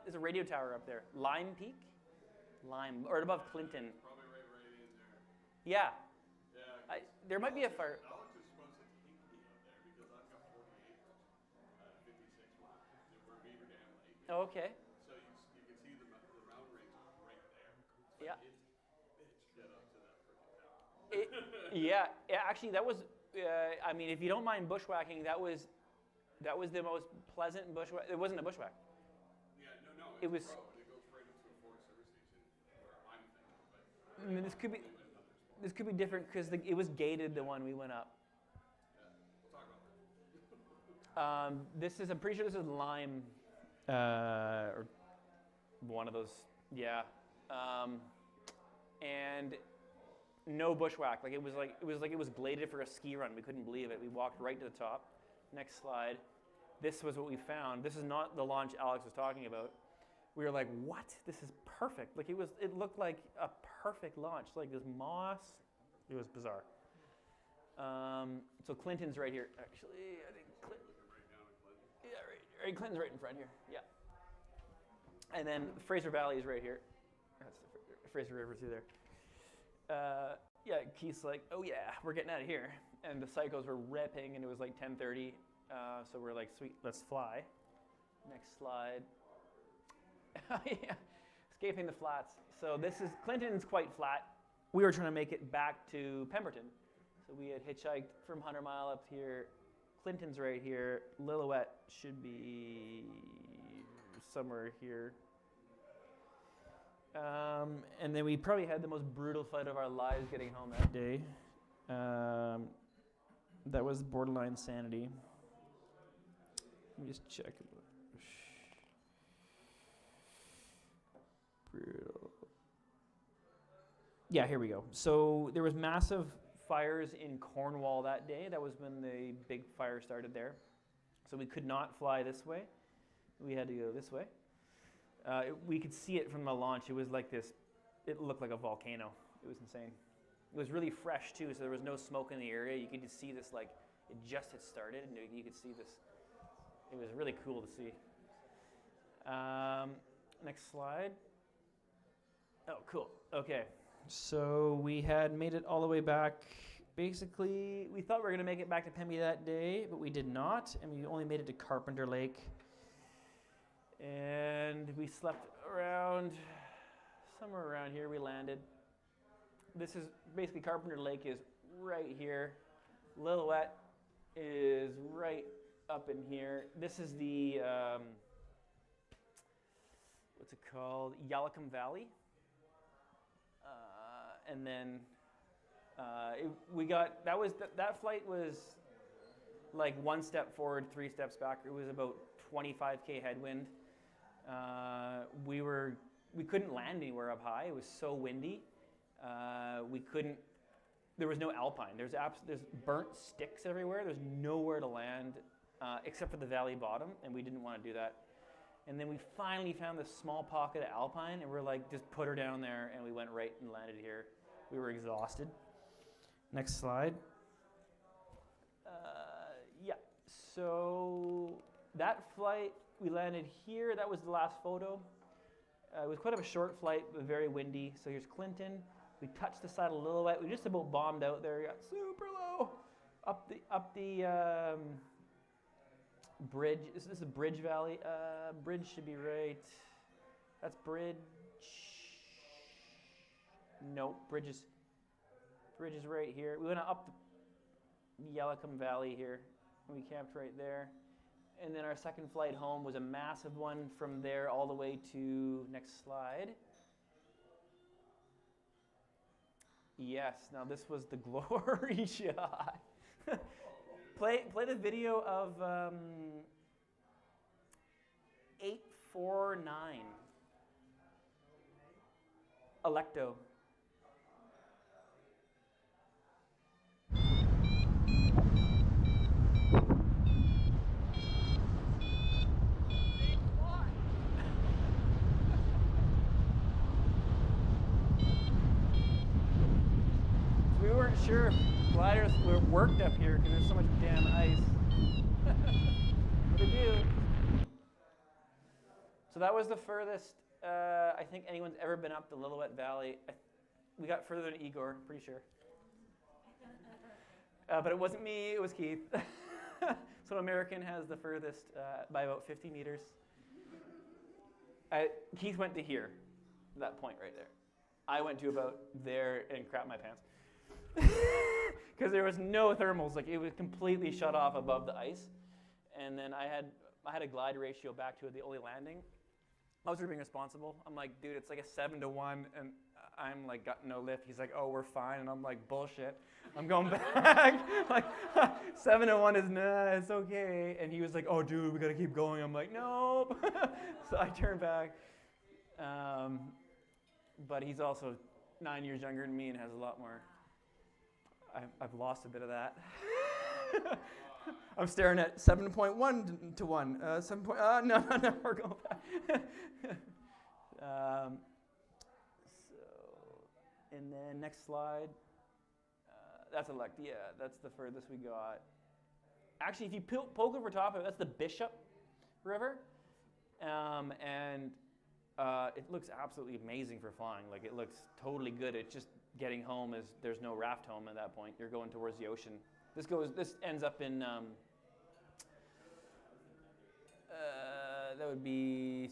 there's a radio tower up there. Lime Peak? Or above Clinton. Probably right in there. Yeah. Yeah. There might be a fire. Alex is supposed to take me up there because I've got 40 acres, 56 miles. We're Beaver Dam Lake. Oh, okay. So you can see the mountain range right there. Yeah. It's get up to that freaking tower. Yeah, actually, that was, I mean, if you don't mind bushwhacking, that was the most pleasant bushwhack. It wasn't a bushwhack. Yeah, no. It was. Road. It goes right up to a Forest Service station where I'm thinking, but I mean, this could be different because it was gated, the one we went up. we'll talk about that. I'm pretty sure this is Lime, or one of those, yeah. And no bushwhack. It was bladed for a ski run. We couldn't believe it. We walked right to the top. Next slide. This was what we found. This is not the launch Alex was talking about. We were like, what? This is perfect. It looked like a perfect launch. Like this moss. It was bizarre. So Clinton's right here. Actually, I think Clinton's right in front here. Yeah. And then Fraser Valley is right here. That's the Fraser River through there. Yeah, Keith's like, oh yeah, we're getting out of here. And the cycles were ripping, and it was like 10:30. So we're like, sweet, let's fly. Next slide. Yeah, escaping the flats. So Clinton's quite flat. We were trying to make it back to Pemberton. So we had hitchhiked from 100 Mile up here. Clinton's right here. Lillooet should be somewhere here. And then we probably had the most brutal fight of our lives getting home that day. That was borderline insanity. Let me just check. Brutal. Yeah, here we go. So there was massive fires in Cornwall that day. That was when the big fire started there. So we could not fly this way. We had to go this way. We could see it from the launch. It was like this, it looked like a volcano. It was insane. It was really fresh too, so there was no smoke in the area. You could just see this, like, it just had started, and you could see this. It was really cool to see. Next slide. Oh, cool. Okay. So we had made it all the way back. Basically, we thought we were going to make it back to Pemby that day, but we did not, and we only made it to Carpenter Lake. And we slept around, somewhere around here we landed. This is basically Carpenter Lake is right here. Lillooet is right up in here. This is the, what's it called? Yalakum Valley. And then that flight was like 1 step forward, 3 steps back. It was about 25K headwind. We couldn't land anywhere up high. It was so windy. There was no alpine. There's burnt sticks everywhere. There's nowhere to land except for the valley bottom, and we didn't want to do that. And then we finally found this small pocket of alpine, and we're like, just put her down there, and we went right and landed here. We were exhausted. Next slide. Yeah, so that flight, we landed here. That was the last photo. It was quite of a short flight, but very windy. So here's Clinton. We touched the side of Lillooet. We just about bombed out there. We got super low. Up the bridge. This is Bridge Valley. Bridge should be right. That's Bridge. Nope, Bridge is right here. We went up the Yalakum Valley here. We camped right there. And then our second flight home was a massive one from there all the way to, next slide. Yes, now this was the glory shot. Play the video of 849. Electo. We weren't sure if gliders were worked up here because there's so much damn ice. But they do. So that was the furthest I think anyone's ever been up the Lillooet Valley. We got further than Igor, pretty sure. But it wasn't me, it was Keith. So American has the furthest by about 50 meters. Keith went to here, that point right there. I went to about there and crapped my pants. Because there was no thermals, like it was completely shut off above the ice. And then I had a glide ratio back to the only landing. I was being responsible. I'm like, dude, it's like a 7-to-1, and I'm like, got no lift. He's like, oh, we're fine, and I'm like, bullshit. I'm going back. Like, 7-to-1 is nah, it's okay. And he was like, oh, dude, we gotta keep going. I'm like, nope. So I turned back. But he's also 9 years younger than me and has a lot more. I've lost a bit of that. I'm staring at 7.1 to 1. 7 point, no, we're going back. And then next slide. That's elect. Yeah, that's the furthest we got. Actually, if you poke over top of it, that's the Bishop River. And it looks absolutely amazing for flying. Like, it looks totally good. It's just getting home there's no raft home at that point. You're going towards the ocean. This ends up in, that would be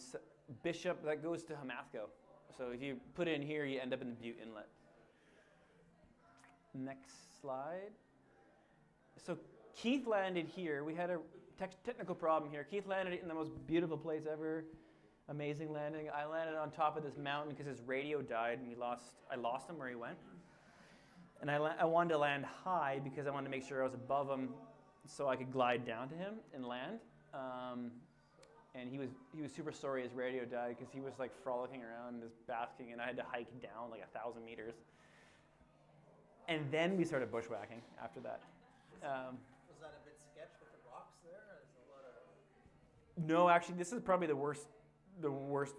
Bishop, that goes to Hamathco. So if you put it in here, you end up in the Butte Inlet. Next slide. So Keith landed here. We had a technical problem here. Keith landed in the most beautiful place ever. Amazing landing. I landed on top of this mountain because his radio died and I lost him where he went. And I wanted to land high because I wanted to make sure I was above him so I could glide down to him and land. And he was super sorry his radio died because he was like frolicking around, just basking, and I had to hike down like 1,000 meters. And then we started bushwhacking after that. Was that a bit sketch with the rocks there? There's a lot of No, actually, this is probably the worst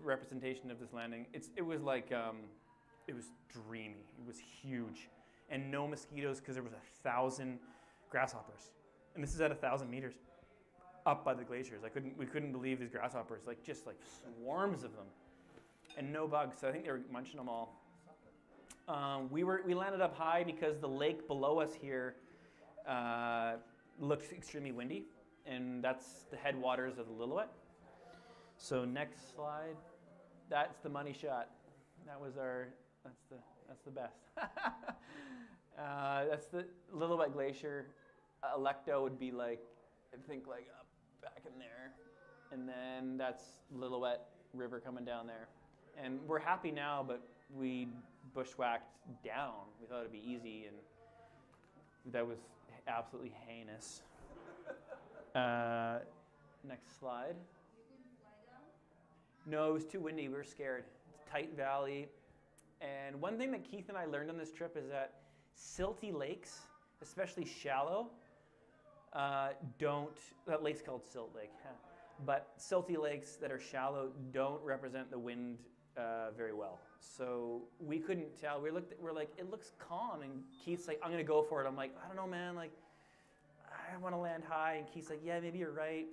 representation of this landing. It was like it was dreamy. It was huge, and no mosquitoes because there was 1,000 grasshoppers, and this is at 1,000 meters up by the glaciers. We couldn't believe these grasshoppers, like just like swarms of them, and no bugs. So I think they were munching them all. We landed up high because the lake below us here looks extremely windy, and that's the headwaters of the Lillooet. So next slide, that's the money shot. That's the best. That's the Lillooet Glacier. Alecto would be like, I think like up back in there, and then that's Lillooet River coming down there. And we're happy now, but we bushwhacked down. We thought it'd be easy, and that was absolutely heinous. Next slide. No, it was too windy. We were scared. It's a tight valley. And one thing that Keith and I learned on this trip is that silty lakes, especially shallow, that lake's called Silt Lake, but silty lakes that are shallow don't represent the wind very well. So we couldn't tell. We're like, it looks calm. And Keith's like, I'm going to go for it. I'm like, I don't know, man. Like, I want to land high. And Keith's like, yeah, maybe you're right.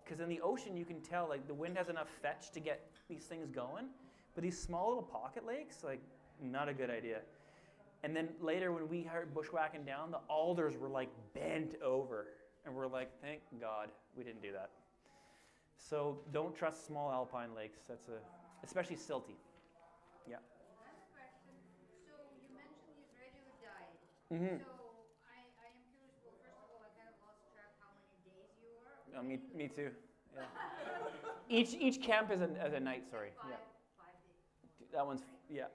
Because in the ocean, you can tell, like, the wind has enough fetch to get these things going. But these small little pocket lakes, like, not a good idea. And then later when we heard bushwhacking down, the alders were, like, bent over. And we're like, thank God we didn't do that. So don't trust small alpine lakes. Especially silty. Yeah. I have a question. So you mentioned his radio died. Mm-hmm. So I am curious. Well, first of all, I kind of lost track how many days you were. Me too. Yeah. Each camp is a night. Sorry. Yeah. 5 days. That one's yeah.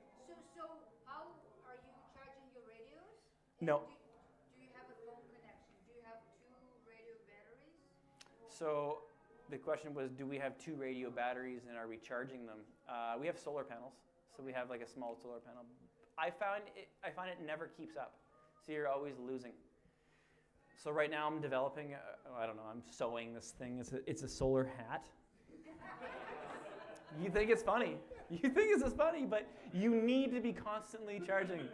So how are you charging your radios? No. Do you have a phone connection? Do you have 2 radio batteries? So the question was, do we have 2 radio batteries and are we charging them? We have solar panels, so we have like a small solar panel. I find it never keeps up, so you're always losing. So right now I'm developing, I'm sewing this thing. It's a solar hat. You think it's funny. You think it's funny, but you need to be constantly charging.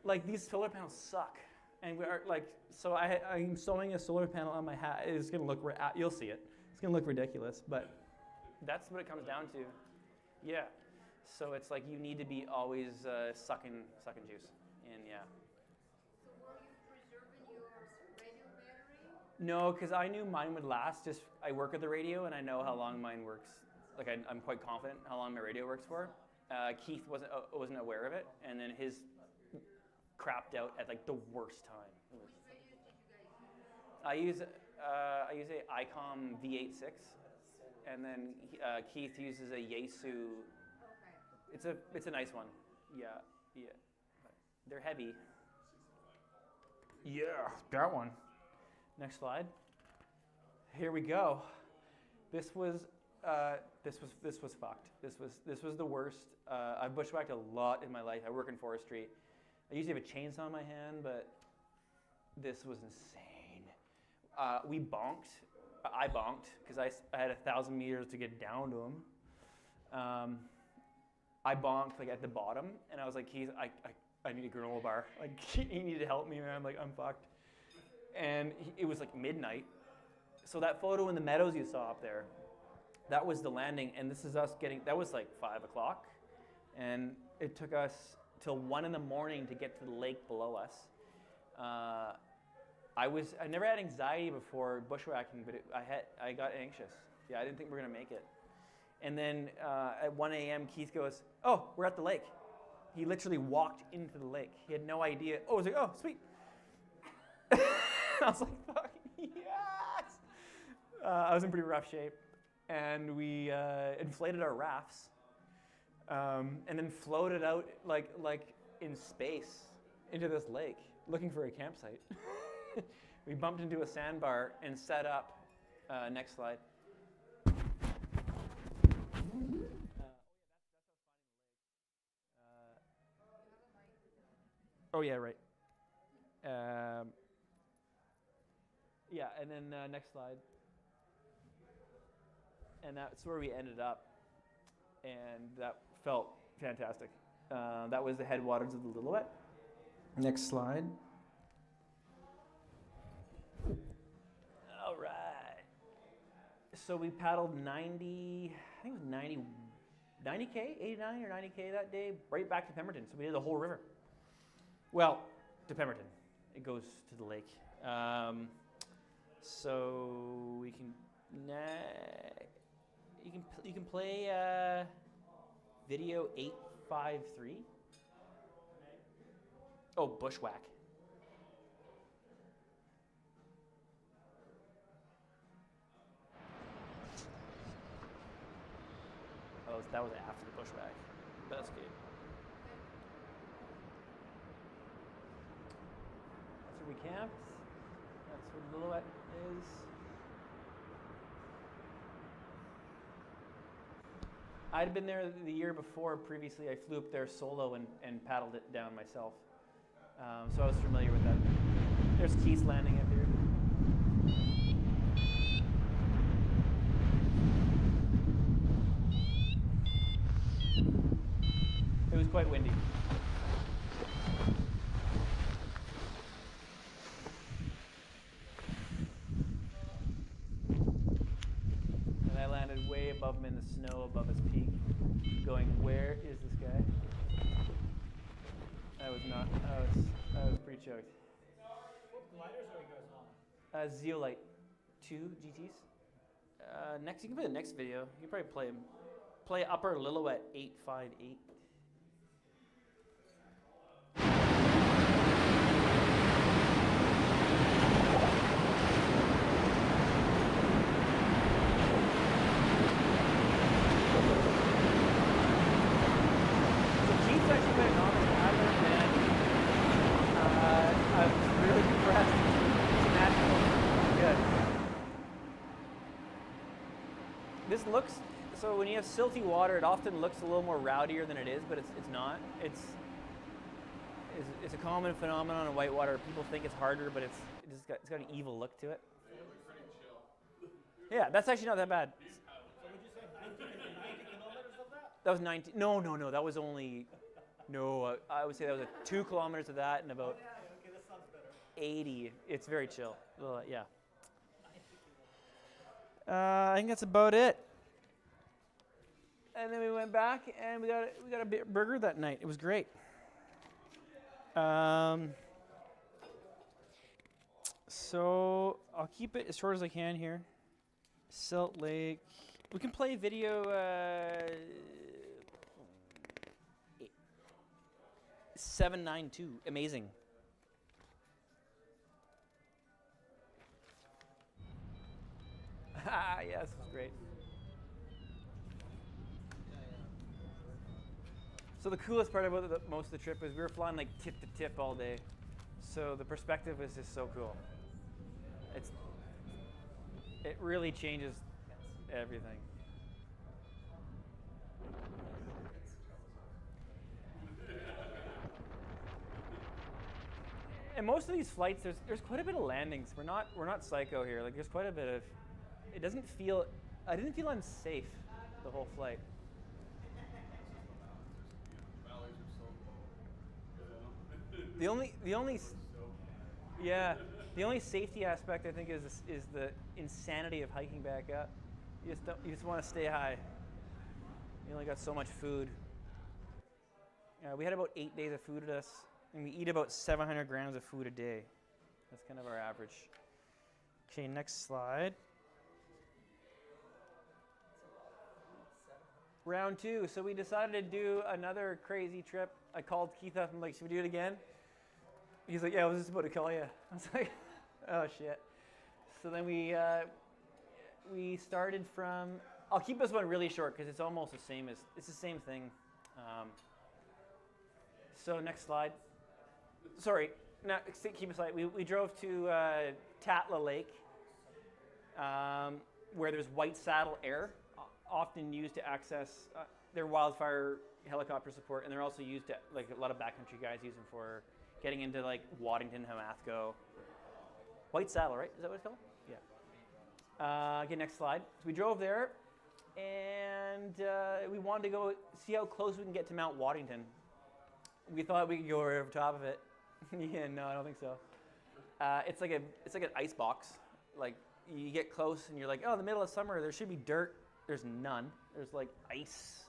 Like, these solar panels suck. And we are like, so I'm sewing a solar panel on my hat. It's gonna look, you'll see it. It's gonna look ridiculous, but that's what it comes down to. Yeah. So it's like you need to be always sucking juice. And yeah. So were you preserving your radio battery? No, because I knew mine would last. I work at the radio, and I know how long mine works. Like I'm quite confident how long my radio works for. Keith wasn't aware of it, and then his crapped out at like the worst time. Which radios did you guys use? I use a ICOM V86, and then Keith uses a Yaesu. Okay. It's a nice one. Yeah. But they're heavy. Yeah, that one. Next slide. Here we go. This was fucked. This was the worst. I've bushwhacked a lot in my life. I work in forestry. I usually have a chainsaw in my hand, but this was insane. We bonked. I bonked because I had 1,000 meters to get down to him. I bonked like at the bottom, and I was like, I need a granola bar. Like, he needed to help me, man. I'm like, I'm fucked. And it was like midnight. So that photo in the meadows you saw up there, that was the landing, and this is us that was like 5 o'clock, and it took us till 1 in the morning to get to the lake below us. I never had anxiety before bushwhacking, but I got anxious. Yeah, I didn't think we were gonna make it. And then at 1 a.m., Keith goes, "Oh, we're at the lake." He literally walked into the lake. He had no idea. I was like, "Oh, sweet." I was like, "Fuck yes!" I was in pretty rough shape, and we inflated our rafts, and then floated out like in space into this lake, looking for a campsite. We bumped into a sandbar and set up. Next slide. Oh yeah, right. Yeah, and then next slide. and that's where we ended up, and that felt fantastic. That was the headwaters of the Lillooet. Next slide. All right. So we paddled 90, I think it was 90K, 89 or 90K that day, right back to Pemberton. So we did the whole river. Well, to Pemberton. It goes to the lake. So we can, you can play video 853. Oh, bushwhack. Oh, that was after the bushwhack. But that's good. That's where we camped. That's where Lillooet is. I'd been there the year before. Previously, I flew up there solo and paddled it down myself. So I was familiar with that. There's Keith's Landing up here. It was quite windy. And I landed way above him in the snow, above his peak, going, where is this guy? I was pretty choked. What gliders are you guys on? Zeolite 2 GTs. Next, you can play the next video. You can probably play Upper Lillooet 858. So Keith's actually been an honest paddler, and I was really impressed. It's natural. Good. This looks, so when you have silty water, it often looks a little more rowdier than it is, but it's not. It's a common phenomenon in whitewater. People think it's harder, but it's got an evil look to it. Yeah, that's actually not that bad. So would you say 90 kilometers of that? That was 19. No. That was only. No, I would say that was 2 kilometers of that and about Yeah, okay, that sounds better. 80. It's very chill. Yeah. I think that's about it. And then we went back and we got a burger that night. It was great. So I'll keep it as short as I can here. Silt Lake. We can play video 792. Amazing. Yes, this was great. So the coolest part about most of the trip is we were flying like tip to tip all day. So the perspective is just so cool. It really changes everything. And most of these flights, there's quite a bit of landings. We're not psycho here. Like there's quite a bit of. It doesn't feel. I didn't feel unsafe the whole flight. The only safety aspect I think is the insanity of hiking back up. You just want to stay high. You only got so much food. We had about 8 days of food at us, and we eat about 700 grams of food a day. That's kind of our average. Okay, next slide. Round 2. So we decided to do another crazy trip. I called Keith up. I'm like, should we do it again? He's like, yeah, I was just about to call you. I was like, oh shit. So then we started from. I'll keep this one really short because it's almost the same it's the same thing. So next slide. Sorry, no, keep it slide. We drove to Tatla Lake, where there's White Saddle Air, often used to access their wildfire helicopter support, and they're also used to, like a lot of backcountry guys use them for getting into like Waddington, Hamathco. White Saddle, right? Is that what it's called? Yeah. Okay, next slide. So we drove there. and we wanted to go see how close we can get to Mount Waddington. We thought we could go right over top of it. Yeah, no, I don't think so. It's like an ice box. Like you get close and you're like, oh, in the middle of summer there should be dirt. There's none. There's like ice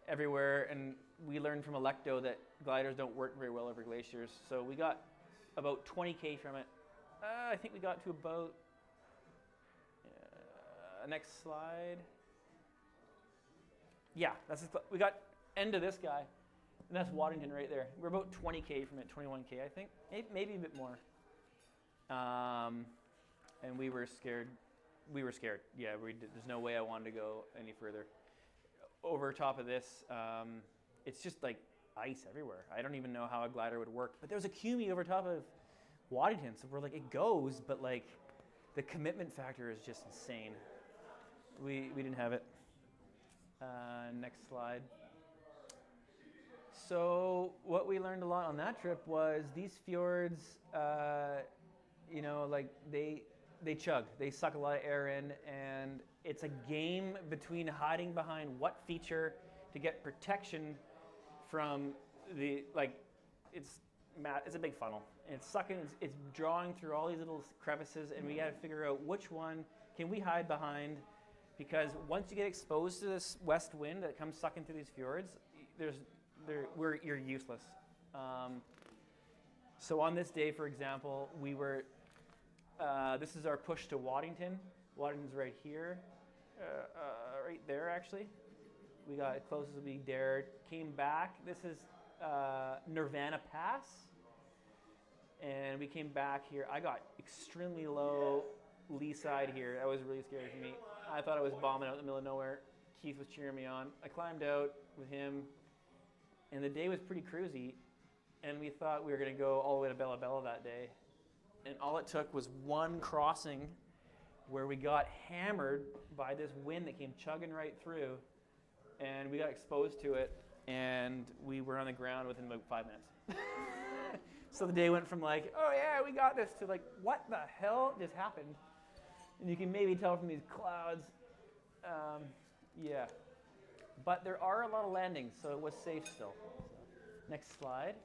everywhere, and we learned from Electo that gliders don't work very well over glaciers. So we got about 20K from it. I think we got to about next slide. Yeah, we got end of this guy, and that's Waddington right there. We're about 20K from it, 21K, I think, maybe a bit more. And we were scared. Yeah, there's no way I wanted to go any further. Over top of this, it's just like ice everywhere. I don't even know how a glider would work. But there's a Cumi over top of Waddington, so we're like, it goes, but like the commitment factor is just insane. We didn't have it. Next slide. So what we learned a lot on that trip was these fjords, like they chug. They suck a lot of air in, and it's a game between hiding behind what feature to get protection from the, it's a big funnel. And it's sucking, it's drawing through all these little crevices, and we got to figure out which one can we hide behind, because once you get exposed to this west wind that comes sucking through these fjords, you're useless. So on this day, for example, we were, this is our push to Waddington. Waddington's right here, right there actually. We got as close as we dared, came back. This is Nirvana Pass. And we came back here. I got extremely low lee side here. That was really scary for me. I thought I was bombing out in the middle of nowhere. Keith was cheering me on. I climbed out with him, and the day was pretty cruisy, and we thought we were going to go all the way to Bella Bella that day. And all it took was one crossing where we got hammered by this wind that came chugging right through, and we got exposed to it, and we were on the ground within about 5 minutes. So the day went from like, oh yeah, we got this, to like, what the hell just happened? And you can maybe tell from these clouds. Yeah. But there are a lot of landings, so it was safe still. Next slide.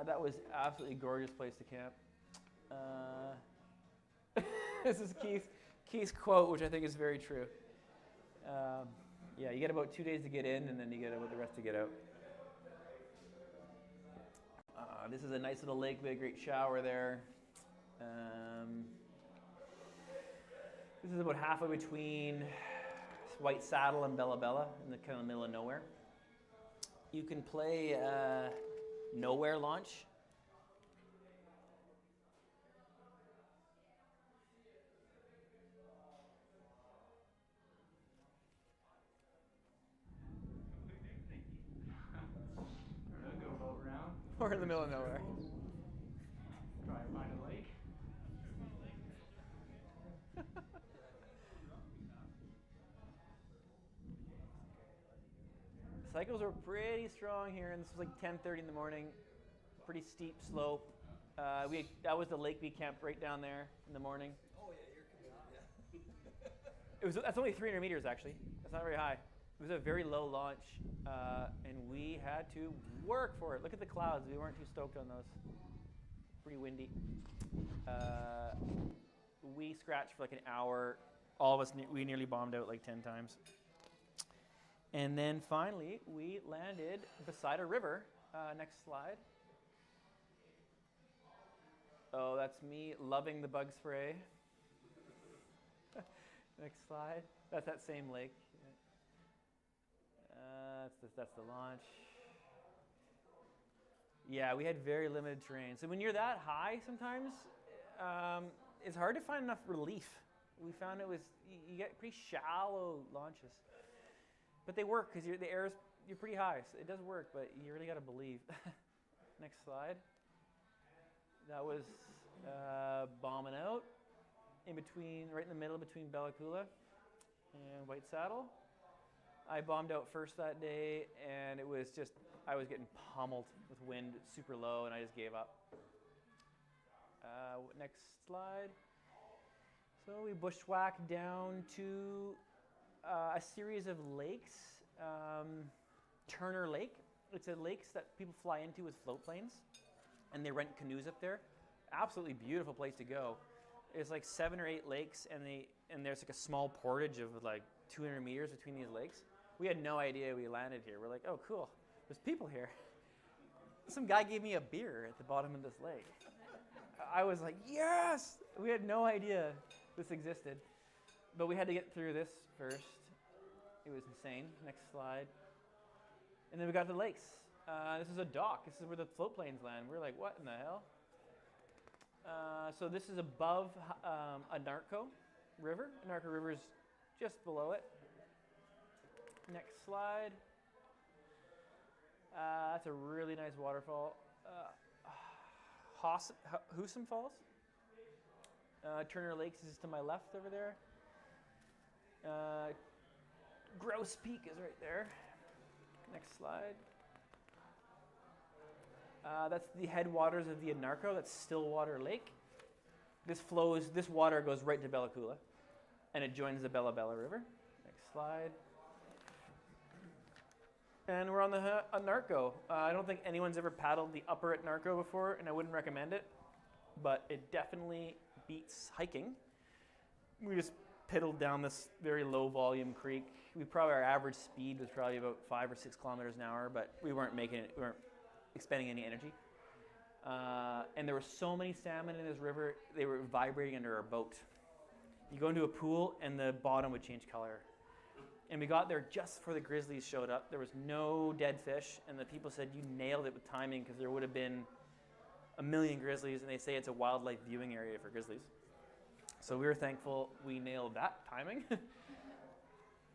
That was absolutely gorgeous place to camp. This is Keith's quote, which I think is very true. Yeah, you get about 2 days to get in, and then you get about the rest to get out. This is a nice little lake with a great shower there. This is about halfway between White Saddle and Bella Bella, in the kind of middle of nowhere. You can play Nowhere Launch. We're in the middle of nowhere. Try and find a lake. Cycles were pretty strong here, and this was like 10:30 in the morning. Pretty steep slope. That was the lake we camped right down there in the morning. Oh yeah, you're committed. That's only 300 meters actually. That's not very high. It was a very low launch, and we had to work for it. Look at the clouds. We weren't too stoked on those. Pretty windy. We scratched for like an hour. All of us, we nearly bombed out like 10 times. And then finally, we landed beside a river. Next slide. Oh, that's me loving the bug spray. Next slide. That's that same lake. That's the launch. Yeah, we had very limited terrain. So when you're that high sometimes, it's hard to find enough relief. We found you get pretty shallow launches. But they work because you're pretty high. So it does work, but you really got to believe. Next slide. That was bombing out right in the middle between Bella Coola and White Saddle. I bombed out first that day, and I was getting pummeled with wind, super low, and I just gave up. Next slide. So we bushwhacked down to a series of lakes. Turner Lake. It's a lake that people fly into with float planes, and they rent canoes up there. Absolutely beautiful place to go. It's like 7 or 8 lakes, and there's like a small portage of like 200 meters between these lakes. We had no idea we landed here. We're like, oh, cool. There's people here. Some guy gave me a beer at the bottom of this lake. I was like, yes! We had no idea this existed. But we had to get through this first. It was insane. Next slide. And then we got to the lakes. This is a dock. This is where the float planes land. We're like, what in the hell? So this is above Anarco River. Anarco River is just below it. Next slide. That's a really nice waterfall. Husum Falls. Turner Lakes is to my left over there. Grouse Peak is right there. Next slide. That's the headwaters of the Anarco. That's Stillwater Lake. This water goes right to Bella Coola, and it joins the Bella Bella River. Next slide. And we're on the Anarco. I don't think anyone's ever paddled the upper Anarco before, and I wouldn't recommend it, but it definitely beats hiking. We just piddled down this very low volume creek. Our average speed was probably about 5 or 6 kilometers an hour, but we weren't expending any energy. And there were so many salmon in this river, they were vibrating under our boat. You go into a pool and the bottom would change color. And we got there just before the grizzlies showed up. There was no dead fish, and the people said you nailed it with timing because there would have been a million grizzlies, and they say it's a wildlife viewing area for grizzlies. So we were thankful we nailed that timing.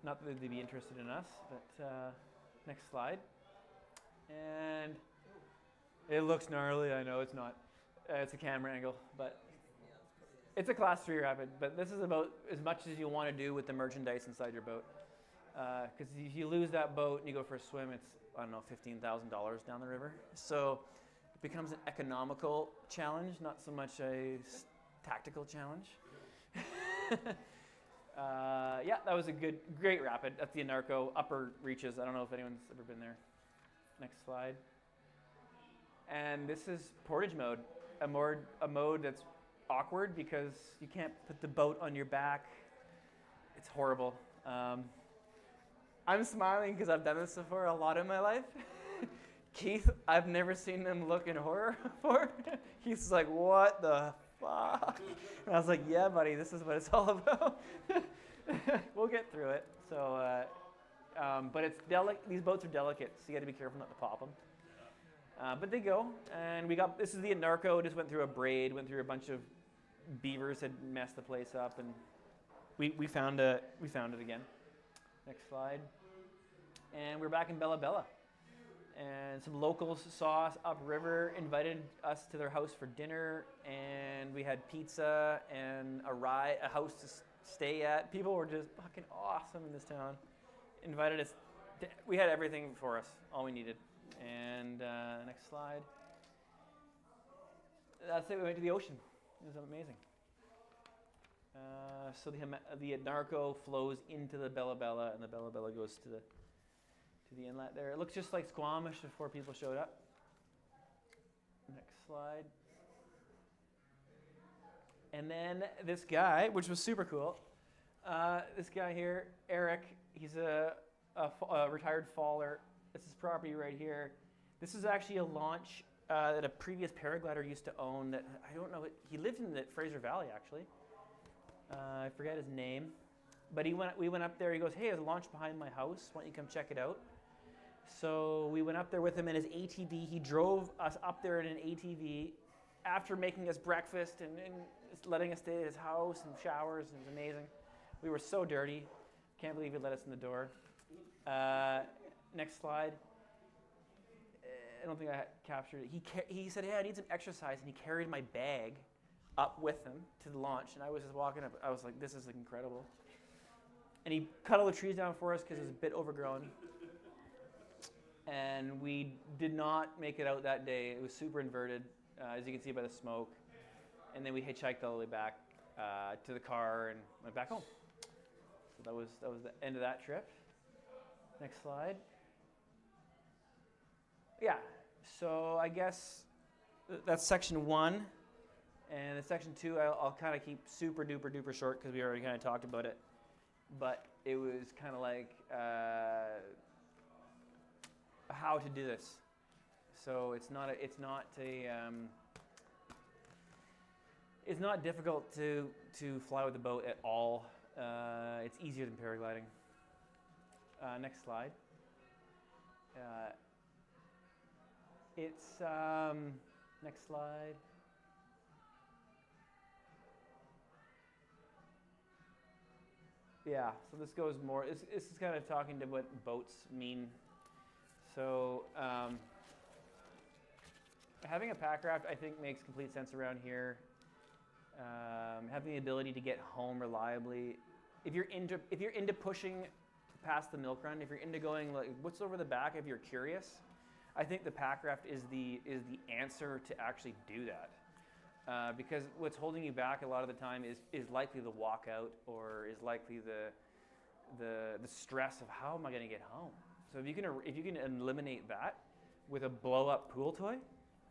Not that they'd be interested in us, but next slide. And it looks gnarly, I know it's not. It's a camera angle, but it's a class 3 rapid, but this is about as much as you want to do with the merchandise inside your boat. Because if you lose that boat and you go for a swim, it's, I don't know, $15,000 down the river. So it becomes an economical challenge, not so much a tactical challenge. Yeah, that was a great rapid. That's the Anarco upper reaches. I don't know if anyone's ever been there. Next slide. And this is portage mode, a mode that's awkward because you can't put the boat on your back. It's horrible. I'm smiling because I've done this before a lot in my life. Keith, I've never seen him look in horror before. He's like, what the fuck? And I was like, yeah, buddy, this is what it's all about. We'll get through it. So, but it's these boats are delicate, so you got to be careful not to pop them. But they go, and this is the Anarco. Just went through a braid, went through a bunch of beavers had messed the place up, and we found it again. Next slide. And we're back in Bella Bella. And some locals saw us upriver, invited us to their house for dinner, and we had pizza and a house to stay at. People were just fucking awesome in this town. Invited us. We had everything for us, all we needed. And next slide. That's it. We went to the ocean. It was amazing. So the Anarco flows into the Bella Bella, and the Bella Bella goes to the inlet there. It looks just like Squamish before people showed up. Next slide. And then this guy, which was super cool. This guy here, Eric, he's a retired faller. This is property right here. This is actually a launch that a previous paraglider used to own. That I don't know. He lived in the Fraser Valley actually. I forget his name, but we went up there. He goes, "Hey, there's a launch behind my house. Why don't you come check it out?" So we went up there with him in his ATV. He drove us up there in an ATV after making us breakfast and letting us stay at his house and showers. And it was amazing. We were so dirty. Can't believe he let us in the door. Next slide. I don't think I captured it. He said, "Hey, I need some exercise," and he carried my bag up with him to the launch. And I was just walking up. I was like, "This is incredible." And he cut all the trees down for us because it was a bit overgrown. And we did not make it out that day. It was super inverted, as you can see by the smoke. And then we hitchhiked all the way back to the car and went back home. So that was the end of that trip. Next slide. Yeah. So I guess that's section 1, and in section 2 I'll kind of keep super duper short because we already kind of talked about it. But it was kind of like how to do this. So it's not difficult to fly with a boat at all. It's easier than paragliding. Next slide. Next slide. Yeah, so this goes more, this is kind of talking to what boats mean. So having a pack raft, I think, makes complete sense around here. Having the ability to get home reliably. If you're into pushing past the milk run, if you're into going like what's over the back, if you're curious, I think the pack raft is the answer to actually do that. Because what's holding you back a lot of the time is likely the walkout, or is likely the stress of how am I going to get home. So if you can eliminate that with a blow up pool toy,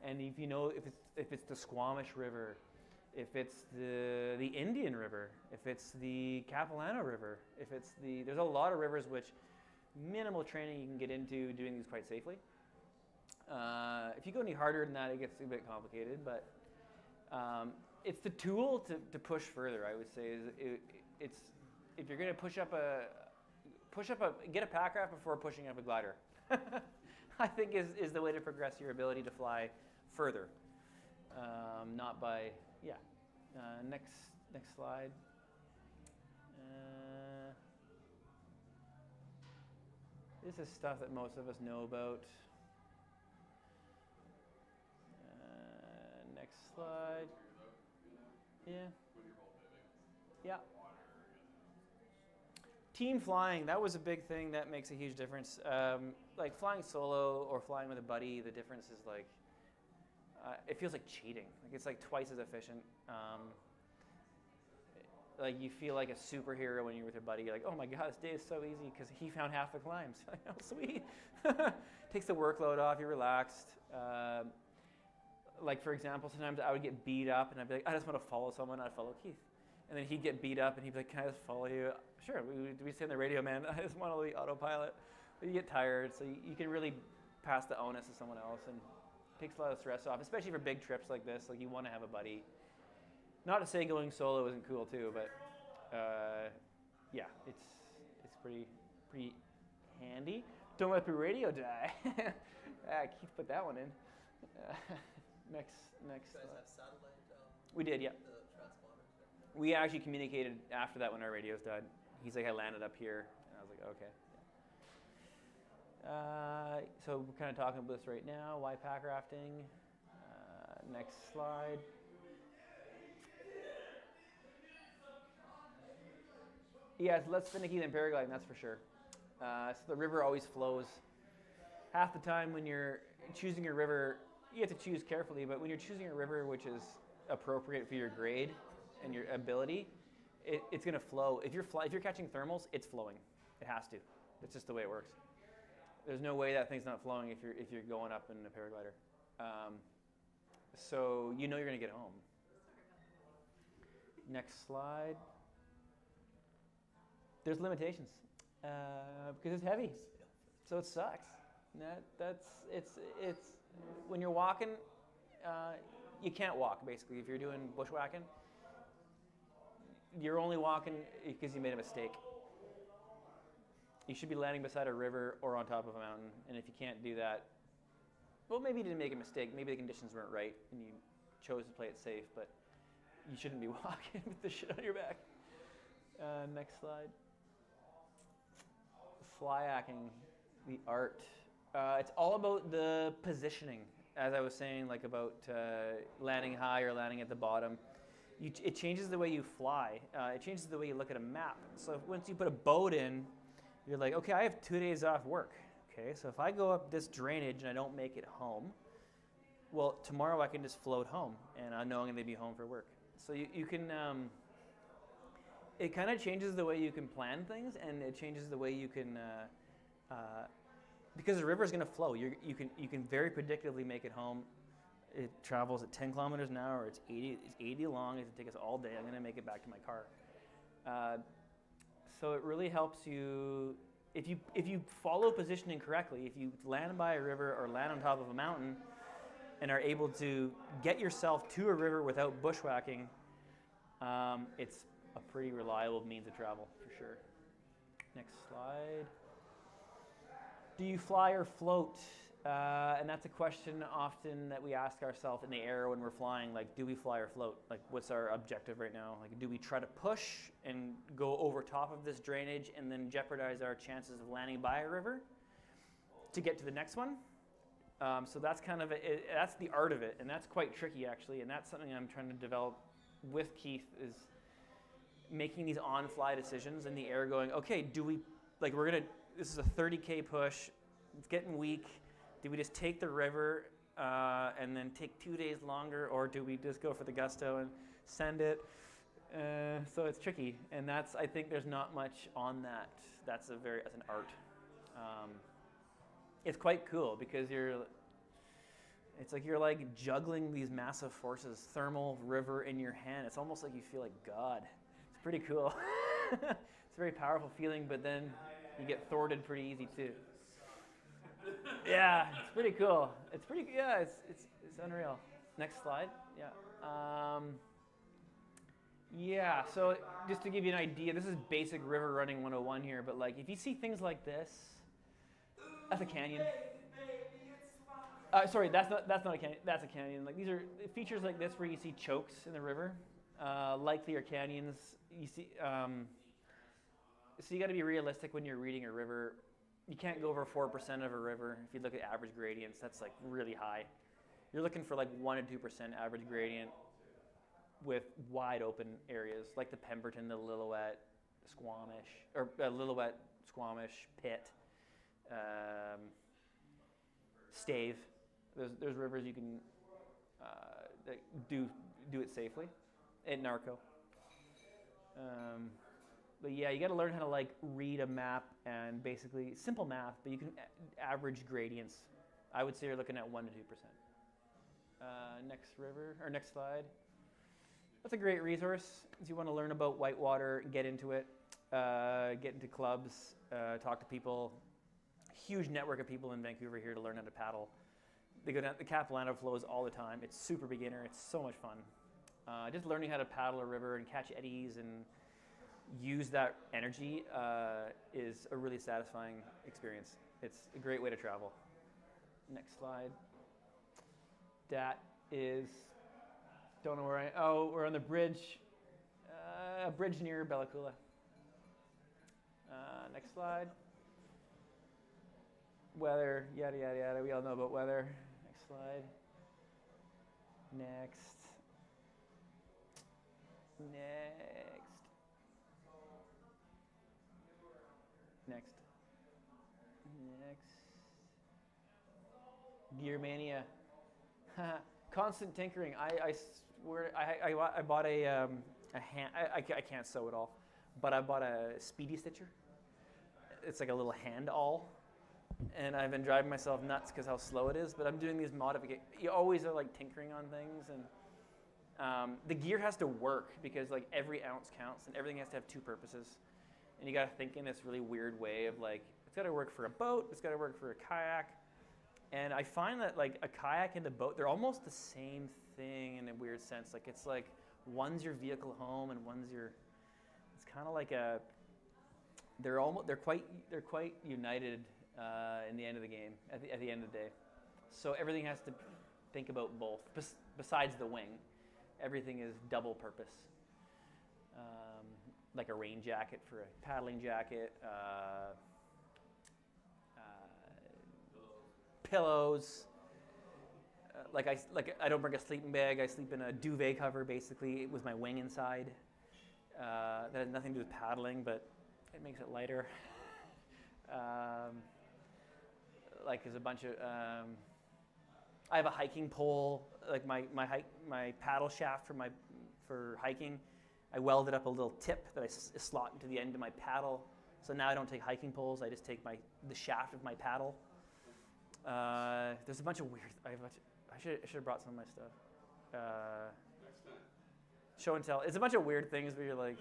and if you know if it's the Squamish River, if it's the Indian River, if it's the Capilano River, there's a lot of rivers which minimal training you can get into doing these quite safely. If you go any harder than that, it gets a bit complicated, but it's the tool to push further. I would say it's if you're going to get a pack raft before pushing up a glider. I think is the way to progress your ability to fly further. Not by next slide. This is stuff that most of us know about. Next slide. Yeah. Yeah. Team flying, that was a big thing that makes a huge difference. Like flying solo or flying with a buddy, the difference is like, it feels like cheating. Like it's like twice as efficient. Like you feel like a superhero when you're with your buddy. You're like, oh my God, this day is so easy because he found half the climbs. Like, oh, sweet. Takes the workload off, you're relaxed. Like for example, sometimes I would get beat up and I'd be like, I just want to follow someone, I'd follow Keith. And then he'd get beat up and he'd be like, can I just follow you? Sure, we say on the radio, man, I just want to be autopilot. But you get tired, so you can really pass the onus to someone else, and it takes a lot of stress off, especially for big trips like this. Like you want to have a buddy. Not to say going solo isn't cool too, but yeah, it's pretty handy. Don't let the radio die. Keith put that one in. Next. You guys have satellite? We did, yeah. The transponders? We actually communicated after that when our radios died. He's like, I landed up here, and I was like, okay. So we're kind of talking about this right now. Why pack rafting? Next slide. Yeah, it's less finicky than paragliding, that's for sure. So the river always flows. Half the time when you're choosing your river, you have to choose carefully, but when you're choosing a river which is appropriate for your grade and your ability, it's going to flow. If you're catching thermals, it's flowing. It has to. It's just the way it works. There's no way that thing's not flowing if you're going up in a paraglider. So you know you're going to get home. Next slide. There's limitations because it's heavy, so it sucks. It's when you're walking, you can't walk basically. If you're doing bushwhacking, you're only walking because you made a mistake. You should be landing beside a river or on top of a mountain, and if you can't do that, well, maybe you didn't make a mistake. Maybe the conditions weren't right, and you chose to play it safe, but you shouldn't be walking with the shit on your back. Next slide. Fly-acking, the art. It's all about the positioning, as I was saying, like about landing high or landing at the bottom. It changes the way you fly. It changes the way you look at a map. So once you put a boat in, you're like, okay, I have 2 days off work. Okay, so if I go up this drainage and I don't make it home, well, tomorrow I can just float home, and I know I'm going to be home for work. So you can it kind of changes the way you can plan things, and it changes the way you can, because the river is going to flow. You can very predictably make it home. It travels at 10 kilometers an hour. It's 80 long. It's going to take us all day. I'm going to make it back to my car. So it really helps you if you follow positioning correctly. If you land by a river or land on top of a mountain, and are able to get yourself to a river without bushwhacking, it's a pretty reliable means of travel for sure. Next slide. Do you fly or float? And that's a question often that we ask ourselves in the air when we're flying. Like, do we fly or float? Like, what's our objective right now? Like, do we try to push and go over top of this drainage and then jeopardize our chances of landing by a river to get to the next one? So that's kind of that's the art of it, and that's quite tricky actually. And that's something I'm trying to develop with Keith, is making these on-fly decisions in the air. Going, okay, do we this is a 30K push. It's getting weak. Do we just take the river and then take 2 days longer, or do we just go for the gusto and send it? So it's tricky, and I think there's not much on that. That's an art. It's quite cool because it's like you're like juggling these massive forces, thermal, river in your hand. It's almost like you feel like God. It's pretty cool. It's a very powerful feeling, but then you get thwarted pretty easy too. Yeah, it's pretty cool. It's unreal. Next slide. Yeah. So just to give you an idea, this is basic river running 101 here, but like if you see things like this, that's a canyon. Sorry, that's not a canyon. That's a canyon. Like these are features like this where you see chokes in the river, likely are canyons. You see, so you got to be realistic when you're reading a river. You can't go over 4% of a river. If you look at average gradients, that's like really high. You're looking for like 1 to 2% average gradient with wide open areas like the Pemberton, the Lillooet, Squamish, Pitt, Stave. There's rivers you can that do it safely, and Narco. But yeah, you got to learn how to like read a map and basically simple math, but you can average gradients. I would say you're looking at 1 to 2%. Next slide. That's a great resource if you want to learn about whitewater, get into it, get into clubs, talk to people. Huge network of people in Vancouver here to learn how to paddle. They go down the Capilano flows all the time. It's super beginner. It's so much fun. Just learning how to paddle a river and catch eddies and use that energy is a really satisfying experience. It's a great way to travel. Next slide. That is, don't know where we're on the bridge. A bridge near Bella Coola. Next slide. Weather, yada, yada, yada. We all know about weather. Next slide. Next. Gear mania. Constant tinkering. I swear, I bought a hand. I can't sew at all, but I bought a Speedy Stitcher. It's like a little hand awl. And I've been driving myself nuts because how slow it is, but I'm doing these modifications. You always are like tinkering on things, and the gear has to work because like every ounce counts and everything has to have two purposes. And you got to think in this really weird way of like, it's got to work for a boat, it's got to work for a kayak. And I find that like a kayak and a boat, they're almost the same thing in a weird sense. Like it's like one's your vehicle home and it's kind of like they're quite united in the end of the game, at the end of the day. So everything has to think about both. Besides the wing, everything is double purpose. Like a rain jacket for a paddling jacket, pillows. I don't bring a sleeping bag. I sleep in a duvet cover basically with my wing inside. That has nothing to do with paddling, but it makes it lighter. Like there's a bunch of, I have a hiking pole, like my paddle shaft for hiking. I welded up a little tip that I slot into the end of my paddle. So now I don't take hiking poles. I just take the shaft of my paddle. There's a bunch of weird. I should have brought some of my stuff. Show and tell. It's a bunch of weird things where you're like,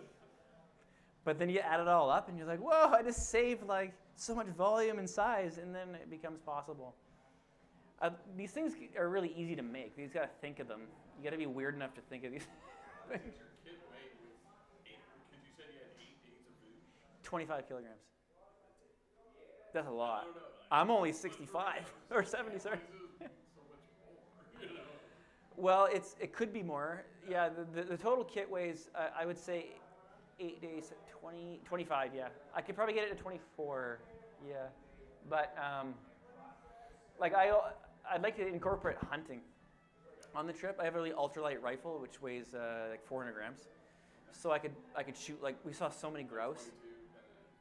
but then you add it all up and you're like, whoa! I just saved like so much volume and size, and then it becomes possible. These things are really easy to make. You just got to think of them. You got to be weird enough to think of these things. Your kit weighed with 8, because you said you had 8 days of food. 25 kilograms. That's a lot. I'm only 65 or 70, sorry. Well, it could be more. Yeah, the total kit weighs, I would say, 8 days, 25, yeah. I could probably get it to 24, yeah. But, like, I'd like to incorporate hunting on the trip. I have a really ultralight rifle, which weighs like 400 grams. So I could shoot, like, we saw so many grouse.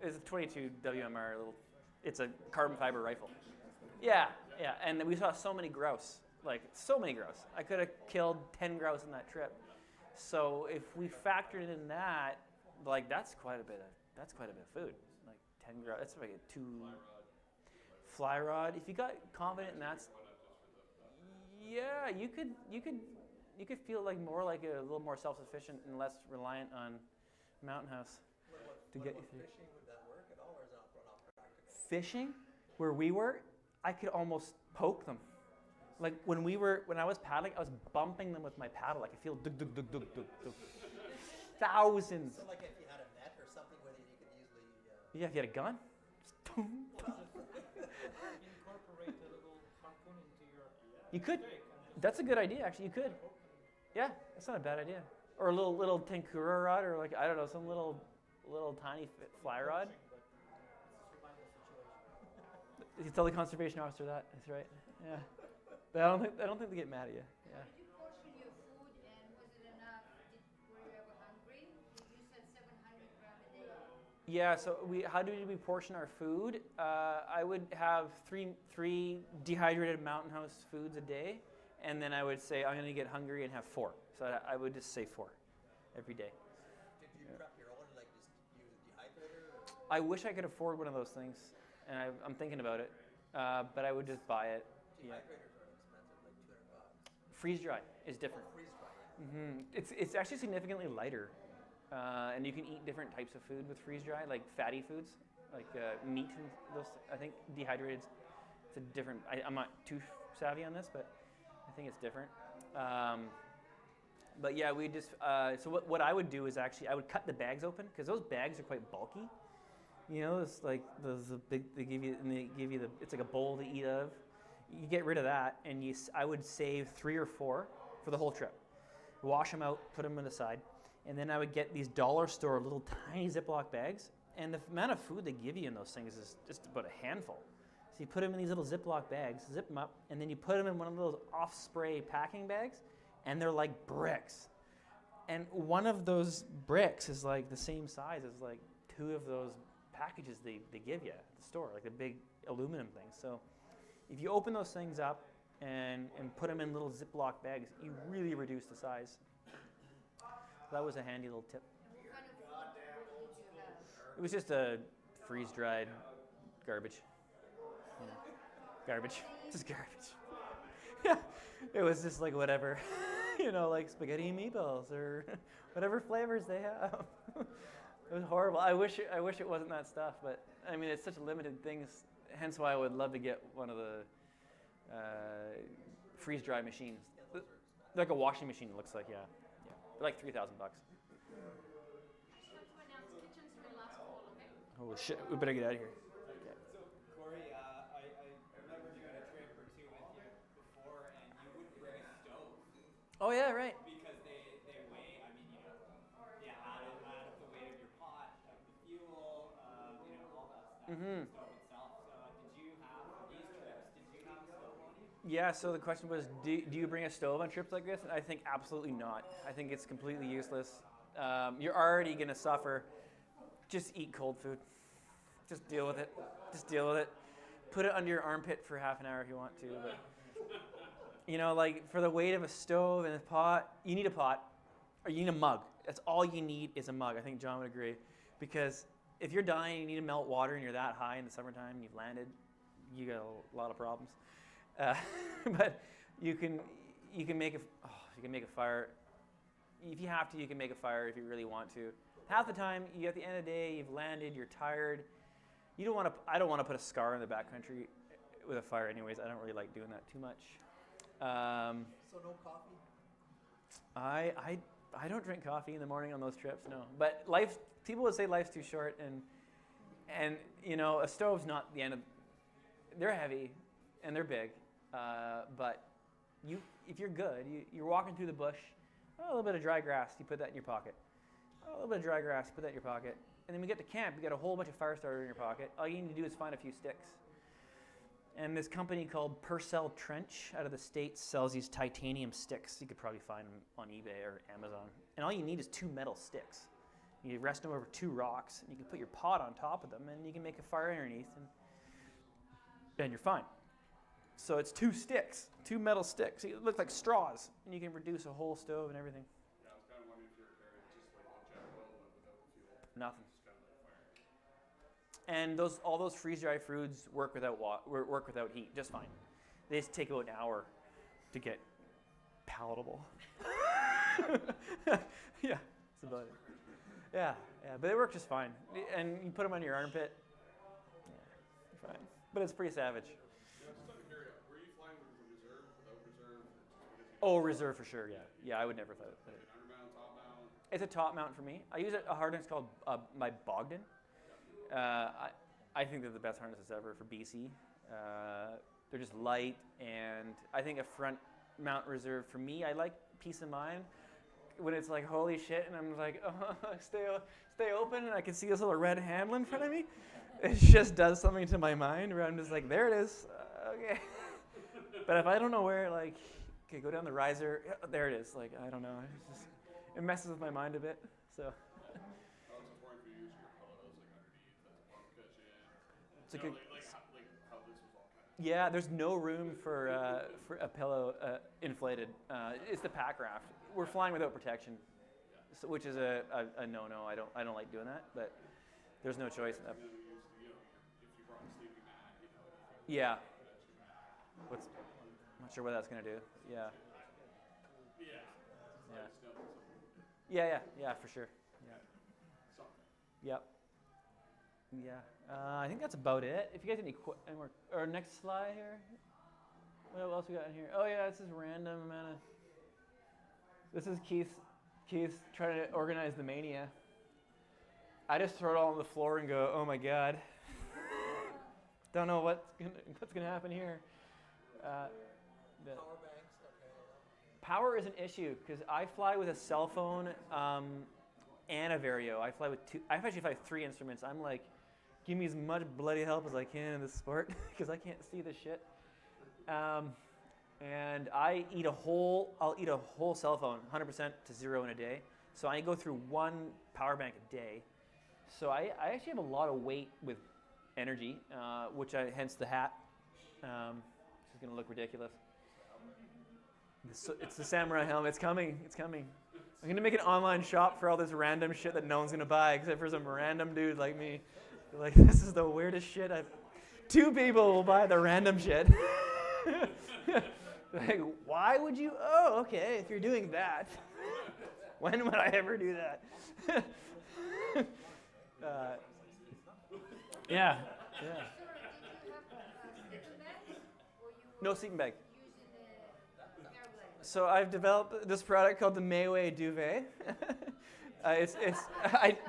It's a 22 WMR, it's a carbon fiber rifle. Yeah, and we saw so many grouse. Like, so many grouse. I could have killed 10 grouse in that trip. So if we factored in that, like, that's quite a bit of food. Like 10 grouse, that's like a 2 fly rod. If you got confident in that, yeah, you could feel like more like a little more self-sufficient and less reliant on Mountain House to get you through. Fishing, would that work at all, or is that not practical? Fishing, where we were, I could almost poke them. Like when I was paddling, I was bumping them with my paddle. I could feel dug, dug, dug, dug, dug, dug. Thousands. So like if you had a net or something with it, you could easily... Yeah, if you had a gun. Incorporate a little harpoon into your You could. stick and just That's a good idea, actually. You could. Yeah, that's not a bad idea. Or a little Tenkura rod, or like, I don't know, some little tiny fly rod. but it's a survival situation. You tell the conservation officer that. That's right. Yeah. But I don't think they get mad at you. Yeah. Did you portion your food and was it enough? Were you ever hungry? You said 700 grams a day. Yeah. So how do we portion our food? I would have three dehydrated Mountain House foods a day, and then I would say I'm going to get hungry and have 4. So I would just say 4 every day. Did you prep your own, like just use a dehydrator? Or? I wish I could afford one of those things, and I'm thinking about it, but I would just buy it. Yeah. Dehydrators are expensive, like $200. Freeze dry is different. Freeze dry, yeah. It's actually significantly lighter, and you can eat different types of food with freeze dry, like fatty foods, like meat and those. I think dehydrated, it's a different. I'm not too savvy on this, but I think it's different. But yeah, we just. So what I would do is actually I would cut the bags open because those bags are quite bulky. You know, it's like those big. They give you the. It's like a bowl to eat out of. You get rid of that, and I would save 3 or 4 for the whole trip. Wash them out, put them on the side, and then I would get these dollar store little tiny Ziploc bags. And the amount of food they give you in those things is just about a handful. So you put them in these little Ziploc bags, zip them up, and then you put them in one of those off-spray packing bags, and they're like bricks. And one of those bricks is like the same size as like 2 of those packages they give you at the store, like the big aluminum things. So if you open those things up and put them in little Ziploc bags, you really reduce the size. That was a handy little tip. What kind of food did you have? It was just a freeze-dried garbage. You know, garbage. Just garbage. Yeah, it was just like whatever. You know, like spaghetti and meatballs or whatever flavors they have. It was horrible. I wish it wasn't that stuff, but I mean, it's such limited things. Hence why I would love to get one of the freeze-dry machines. Like a washing machine, it looks like, yeah. They're like $3,000. Holy shit, we better get out of here. So, Corey, I remember doing a trip or 2 with you before, and you wouldn't bring a stove Oh yeah, right. because they weigh, I mean, you know, add up the weight of your pot, of the fuel, all that stuff, the stove itself. So, did you have, for these trips, did you have a stove on you? Yeah, so the question was, do you bring a stove on trips like this? And I think absolutely not. I think it's completely useless. You're already going to suffer. Just eat cold food. Just deal with it. Just deal with it. Put it under your armpit for half an hour if you want to. But you know, like for the weight of a stove and a pot, you need a pot or you need a mug. That's all you need is a mug. I think John would agree, because if you're dying, you need to melt water, and you're that high in the summertime, and you've landed, you got a lot of problems. But you can make a fire. If you have to, you can make a fire if you really want to. Half the time, at the end of the day, you've landed, you're tired. I don't want to put a scar in the backcountry with a fire anyways. I don't really like doing that too much. So no coffee? I don't drink coffee in the morning on those trips, no. But people would say life's too short, and a stove's not the end of. They're heavy, and they're big, but if you're good, you're walking through the bush. A little bit of dry grass, you put that in your pocket. A little bit of dry grass, put that in your pocket. And then we get to camp, you got a whole bunch of fire starter in your pocket. All you need to do is find a few sticks. And this company called Purcell Trench out of the States sells these titanium sticks. You could probably find them on eBay or Amazon. And all you need is 2 metal sticks. You rest them over 2 rocks, and you can put your pot on top of them, and you can make a fire underneath, and you're fine. So it's 2 sticks, 2 metal sticks. It looks like straws, and you can reduce a whole stove and everything. Yeah, I was kind of wondering if you're carrying just like a jet oil without fuel. Nothing. Just kind of like fire. And all those freeze-dried foods work without heat just fine. They just take about an hour to get palatable. Yeah, that's about it. Yeah, but they work just fine. And you put them under your armpit. Yeah, you're fine. But it's pretty savage. Yeah, just out of curiosity, were you flying with reserve, without reserve? Oh, reserve for sure. Yeah, I would never fly it. Undermount, top mount? It's a top mount for me. I use a harness called my Bogdan. I think they're the best harnesses ever for BC. They're just light, and I think a front mount reserve for me, I like peace of mind when it's like holy shit, and I'm like, oh, stay open, and I can see this little red handle in front of me. It just does something to my mind where I'm just like, there it is, okay. But if I don't know where, like, okay, go down the riser, there it is. Like, I don't know, it messes with my mind a bit. So. How it's important for you to use your pillows like underneath the bunk cushion? It's a good. Like how this was all kind of. Yeah, there's no room for a pillow inflated. It's the pack raft. We're flying without protection, so, which is a no-no. I don't like doing that, but there's no choice. If you brought a sleeping mat, Yeah. I'm not sure what that's gonna do. Yeah. Yeah, for sure. Yeah. Yep. Yeah. I think that's about it. If you guys have any more, or next slide here. What else we got in here? Oh yeah, this is random amount of. This is Keith trying to organize the mania. I just throw it all on the floor and go, oh my god. Don't know what's gonna happen here. Power banks, okay. Power is an issue because I fly with a cell phone and a Vario. I fly with 2. I actually fly 3 instruments. I'm like, give me as much bloody help as I can in this sport because I can't see this shit. And I'll eat a whole cell phone, 100% to 0 in a day. So I go through 1 power bank a day. So I actually have a lot of weight with energy, hence the hat. It's gonna look ridiculous. It's the samurai helmet. It's coming. I'm gonna make an online shop for all this random shit that no one's gonna buy except for some random dude like me. They're like, this is the weirdest shit 2 people will buy the random shit. Like, why would you? Oh, okay. If you're doing that, when would I ever do that? Yeah. So did you have sleeping bags, or you No sleeping bag. using the paraglider? So I've developed this product called the Mayway Duvet. I'm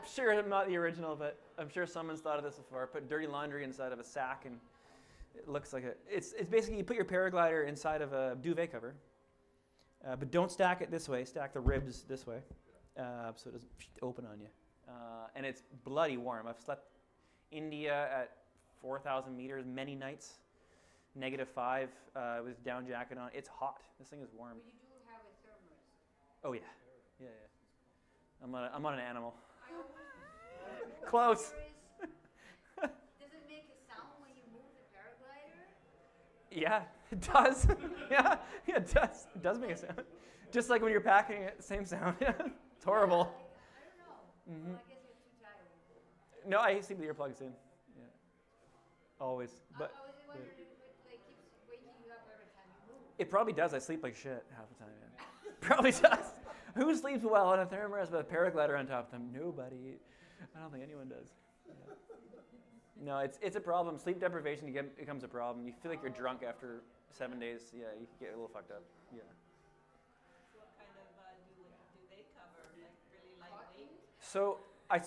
sure I'm not the original, but I'm sure someone's thought of this before. Put dirty laundry inside of a sack, and it looks like it's basically you put your paraglider inside of a duvet cover, but don't stack it this way. Stack the ribs this way, so it doesn't open on you. And it's bloody warm. I've slept India at 4,000 meters many nights, -5 with down jacket on. It's hot. This thing is warm. But you do have a thermos. Oh yeah. I'm on an animal. Close. Does it make a sound when you move the paraglider? Yeah, it does. yeah, it does. It does make a sound. Just like when you're packing it, same sound. It's horrible. Well, I guess you're too tired. No, I sleep with earplugs in. Yeah. Always. But I was wondering if it like keeps waking you up every time you move. it probably does. I sleep like shit half the time. Yeah. Probably does. Who sleeps well on a thermarest with a paraglider on top of them? Nobody. I don't think anyone does. Yeah. No, it's a problem. Sleep deprivation becomes a problem. You feel like you're drunk after 7 days. Yeah, you get a little fucked up. Yeah. What kind of do they cover? Like really lightweight? So I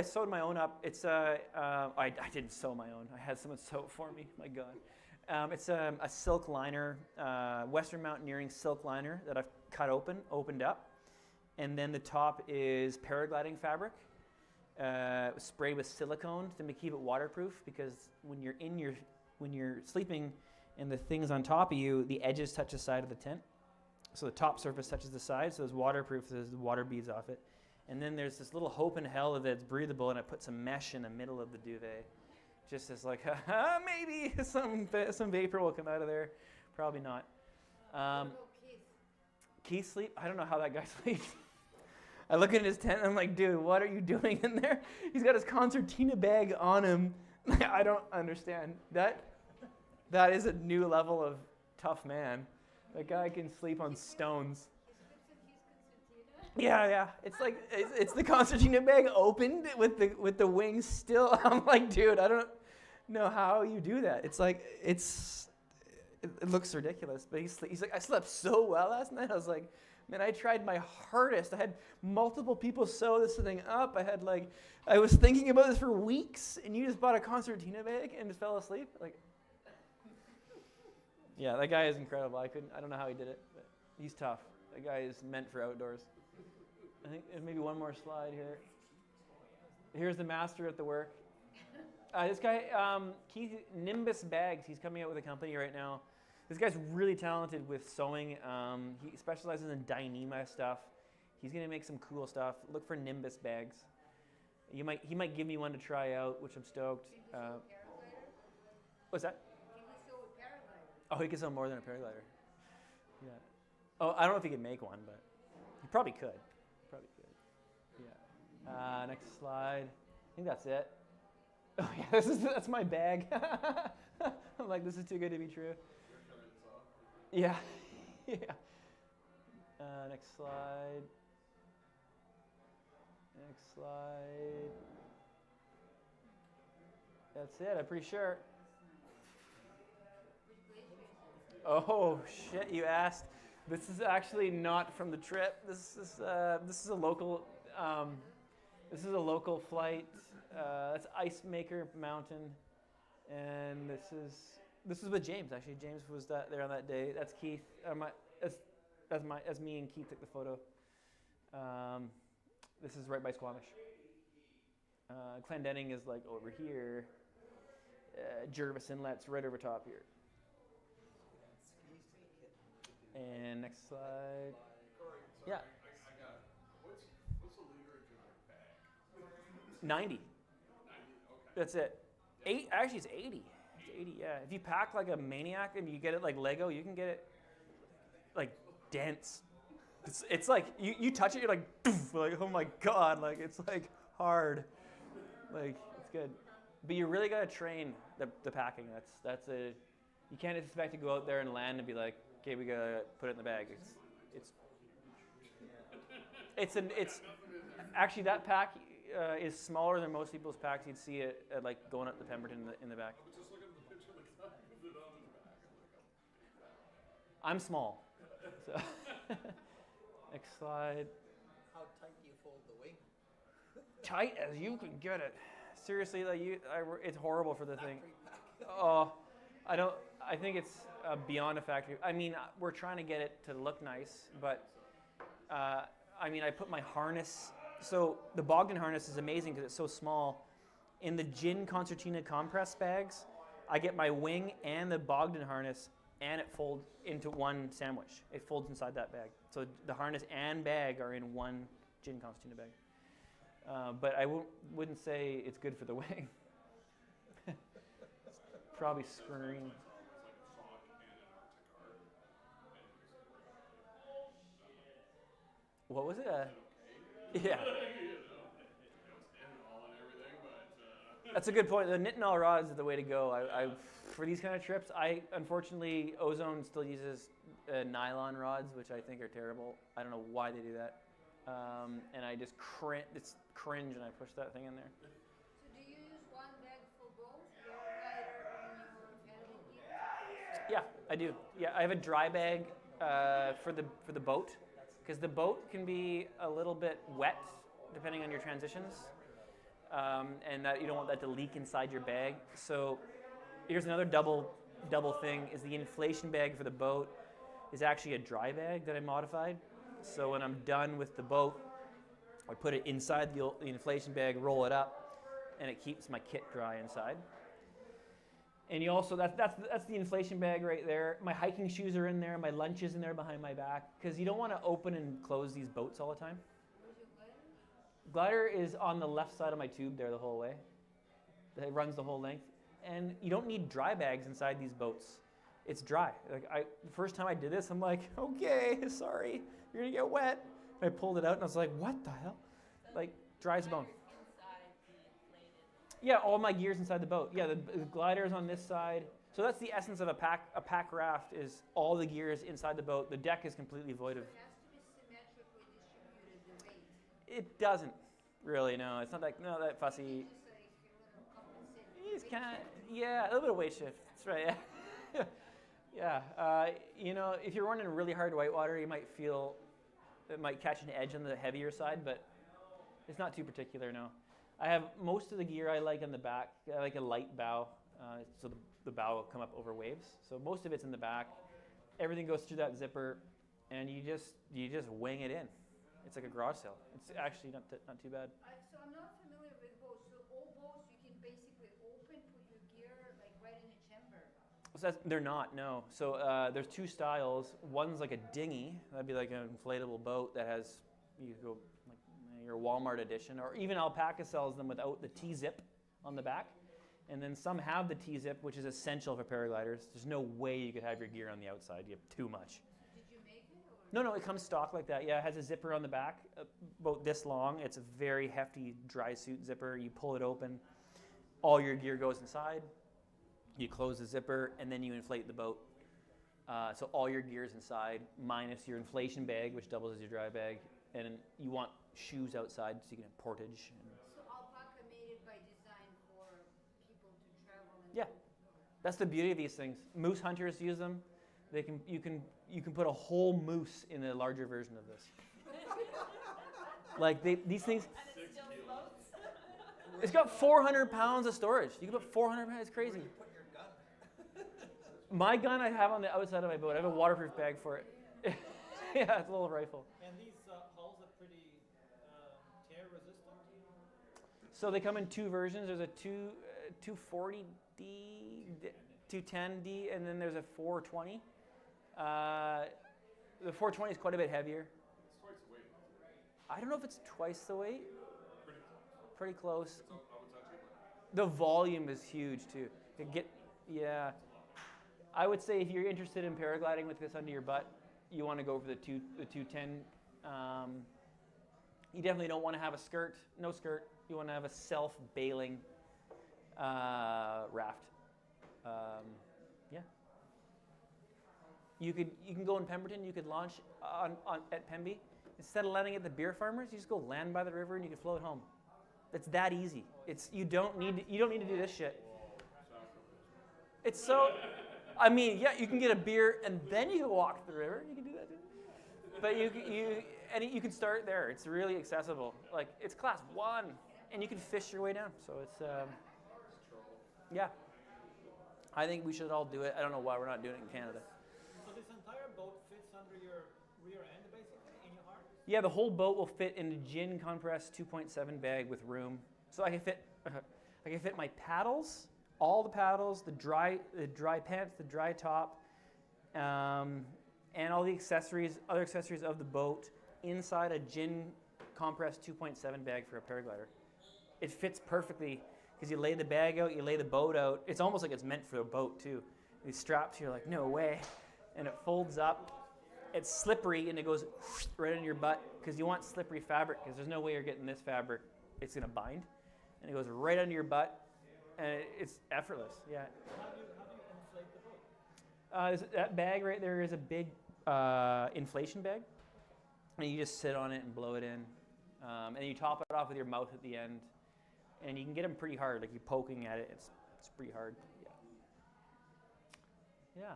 sewed my own up. It's I didn't sew my own. I had someone sew it for me. My God. It's a silk liner, Western Mountaineering silk liner that I've cut opened up, and then the top is paragliding fabric, sprayed with silicone to keep it waterproof. Because when you're sleeping, and the things on top of you, the edges touch the side of the tent, so the top surface touches the side, so it's waterproof. So there's the water beads off it. And then there's this little hope in hell that it's breathable, and I put some mesh in the middle of the duvet. Just as like, maybe some vapor will come out of there. Probably not. Oh, Keith. Keith sleep? I don't know how that guy sleeps. I look in his tent, and I'm like, dude, what are you doing in there? He's got his concertina bag on him. I don't understand. That is a new level of tough man. That guy can sleep on stones. Yeah. It's like it's the concertina bag opened with the wings still. I'm like, dude, I don't know how you do that. It's like it looks ridiculous. But he's like, I slept so well last night. I was like, man, I tried my hardest. I had multiple people sew this thing up. I was thinking about this for weeks, and you just bought a concertina bag and just fell asleep. Like, yeah, that guy is incredible. I don't know how he did it, but he's tough. That guy is meant for outdoors. I think there's maybe one more slide here. Here's the master at the work. This guy, Keith Nimbus Bags, he's coming out with a company right now. This guy's really talented with sewing. He specializes in Dyneema stuff. He's gonna make some cool stuff. Look for Nimbus Bags. He might give me one to try out, which I'm stoked. What's that? Can you sew a paraglider? Oh, he can sell more than a paraglider. Yeah. Oh, I don't know if he could make one, but he probably could. Yeah. Next slide. I think that's it. Oh yeah, that's my bag. I'm like, this is too good to be true. Yeah. Yeah. Next slide. Next slide. That's it, I'm pretty sure. Oh shit, you asked. This is actually not from the trip. This is a local flight. That's Ice Maker Mountain, and this is with James. Actually, James was there on that day. That's Keith. That's me and Keith took the photo. This is right by Squamish. Clendenning is like over here. Jervis Inlet's right over top here. And next slide. Yeah. What's the literage in your bag? 90. 90, okay. That's it. Actually, it's 80. It's 80, yeah. If you pack like a maniac and you get it like Lego, you can get it like dense. It's like you touch it, you're like, doof, like, oh my god, like it's like hard. Like it's good. But you really gotta train the packing. You can't expect to go out there and land and be like, okay, we gotta put it in the bag. It's actually that pack is smaller than most people's packs. You'd see it like going up the Pemberton in the back. I was just looking at the picture of the guy with it on his back. I'm small. So next slide. How tight do you fold the wing? Tight as you can get it. Seriously, like it's horrible for the thing. Pre-pack. Oh, I think it's beyond a factory. I mean, we're trying to get it to look nice, but I mean, I put my harness. So the Bogdan harness is amazing because it's so small. In the Gin Concertina compress bags, I get my wing and the Bogdan harness, and it folds into one sandwich. It folds inside that bag. So the harness and bag are in one Gin Concertina bag. But I wouldn't say it's good for the wing. Probably screwing. What was it? Yeah. That's a good point. The Nitinol rods is the way to go. For these kind of trips, unfortunately, Ozone still uses nylon rods, which I think are terrible. I don't know why they do that. And I just cringe when I push that thing in there. So do you use one bag for both your glider and your paddling gear? Yeah, I do. Yeah, I have a dry bag for the boat, because the boat can be a little bit wet depending on your transitions, and that you don't want that to leak inside your bag. So here's another double thing: is the inflation bag for the boat is actually a dry bag that I modified. So when I'm done with the boat, I put it inside the inflation bag, roll it up, and it keeps my kit dry inside. And you also, that's the inflation bag right there. My hiking shoes are in there. My lunch is in there behind my back, because you don't want to open and close these boats all the time. Where's your glider? Glider is on the left side of my tube there the whole way. It runs the whole length. And you don't need dry bags inside these boats. It's dry. The first time I did this, I'm like, okay, sorry, you're gonna get wet. And I pulled it out and I was like, what the hell? Like, dry as a bone. Inside the inflated. Yeah, all my gear's inside the boat. Yeah, the glider's on this side. So that's the essence of a pack raft, is all the gear is inside the boat. The deck is completely void of. It has to be symmetrically distributed, the weight. It doesn't really, no. It's not that fussy. Just like a little compensating. It's kind of, yeah, a little bit of weight shift. That's right. Yeah. If you're running really hard whitewater, you might feel it might catch an edge on the heavier side, but it's not too particular, no. I have most of the gear I like on the back. I like a light bow, so the bow will come up over waves. So most of it's in the back. Everything goes through that zipper, and you just wing it in. It's like a garage sale. It's actually not too bad. So I'm not familiar with boats. So all boats you can basically open, put your gear like right in a chamber. So they're not, no. So there's two styles. One's like a dinghy. That'd be like an inflatable boat that has, you could go like your Walmart edition, or even Alpaca sells them without the T-zip on the back. And then some have the T-zip, which is essential for paragliders. There's no way you could have your gear on the outside. You have too much. Did you make it? Or? No, it comes stock like that. Yeah, it has a zipper on the back, about this long. It's a very hefty dry suit zipper. You pull it open, all your gear goes inside. You close the zipper, and then you inflate the boat. So all your gear is inside, minus your inflation bag, which doubles as your dry bag. And you want shoes outside so you can have portage. So Alpaca made it by design for people to travel and Yeah. That's the beauty of these things. Moose hunters use them. You can put a whole moose in a larger version of this. Like these things. And it still floats. It's got 400 pounds of storage. You can put 400 pounds. It's crazy. Put your gun. My gun I have on the outside of my boat. I have a waterproof bag for it. Yeah, it's a little rifle. And these hulls are pretty tear resistant. So they come in two versions. There's a 240D, 210D, and then there's a 420. The 420 is quite a bit heavier. It's twice the weight. I don't know if it's twice the weight. Pretty close. So I would touch it. The volume is huge too. Yeah. I would say if you're interested in paragliding with this under your butt, you want to go for the 210. You definitely don't want to have a skirt. No skirt. You want to have a self-bailing raft. Yeah. You can go in Pemberton. You could launch at Pemby. Instead of landing at the beer farmers, you just go land by the river and you can float home. It's that easy. You don't need to do this shit. It's so. I mean, yeah, you can get a beer and then you can walk the river. You can do that too. But you can start there. It's really accessible. Like it's class 1, and you can fish your way down. So it's yeah. I think we should all do it. I don't know why we're not doing it in Canada. So this entire boat fits under your rear end, basically, in your heart? Yeah, the whole boat will fit in a gin compressed 2.7 bag with room. So I can fit my paddles, all the paddles, the dry pants, the dry top, and all the other accessories of the boat inside a gin compressed 2.7 bag for a paraglider. It fits perfectly because you lay the bag out, you lay the boat out. It's almost like it's meant for a boat too. These straps, you're like, no way. And it folds up. It's slippery and it goes right in your butt because you want slippery fabric because there's no way you're getting this fabric. It's going to bind. And it goes right under your butt and it's effortless. Yeah. How do you inflate the boat? That bag right there is a big inflation bag, and you just sit on it and blow it in, and you top it off with your mouth at the end, and you can get them pretty hard. Like you're poking at it, it's pretty hard. Yeah.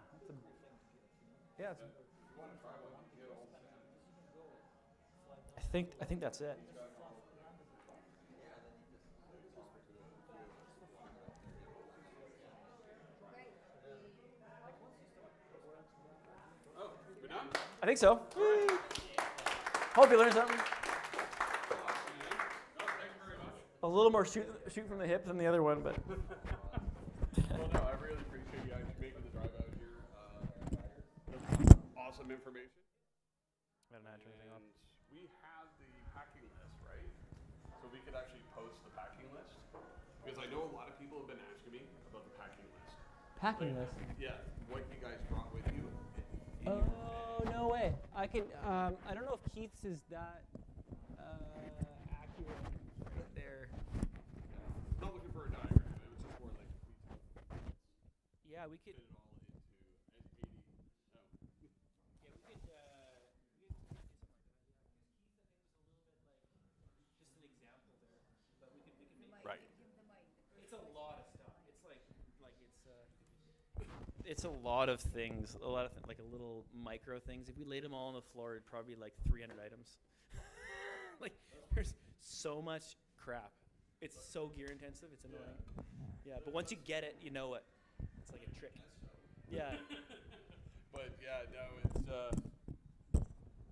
Yeah. I think that's it. Oh, we're done? I think so. Hope you learned something. A little more shoot from the hip than the other one, but. Well, no, I really appreciate you actually making the drive out here. Awesome information. I don't imagine anything else. And we have the packing list, right? So we could actually post the packing list. Because I know a lot of people have been asking me about the packing list. Packing list. Yeah, what you guys brought with you. Oh, no way. I can. I don't know if Keith's is that accurate. But there. I'm not looking for a diagram. It was just more like Yeah, we could. fit it all into 80. No. Yeah, we could do something like that. Yeah, because Keith's, I think, was a little bit like just an example there, but we could make. Right. It's a lot of stuff. It's it's a lot of things, like a little micro things. If we laid them all on the floor, it'd probably be like 300 items. Like there's so much crap. It's so gear intensive. It's annoying. Yeah, but once you get it, you know it. It's like a trick. Yeah. But yeah, no,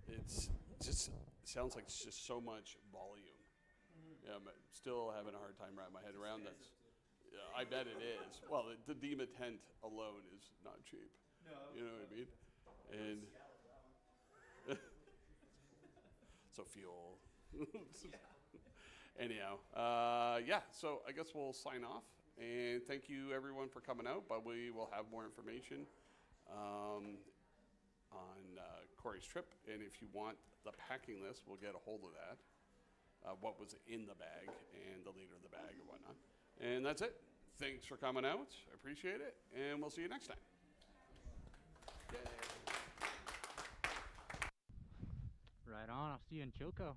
it's just sounds like it's just so much volume. Yeah, I'm still having a hard time wrapping my head around that. Yeah, I bet it is. Well, the Dima tent alone is not cheap. No. You know what I mean? And so fuel. Anyhow, yeah. So I guess we'll sign off, and thank you everyone for coming out. But we will have more information on Corey's trip, and if you want the packing list, we'll get a hold of that. What was in the bag and the leader of the bag and whatnot. And that's it. Thanks for coming out. I appreciate it. And we'll see you next time. Right on. I'll see you in Choco.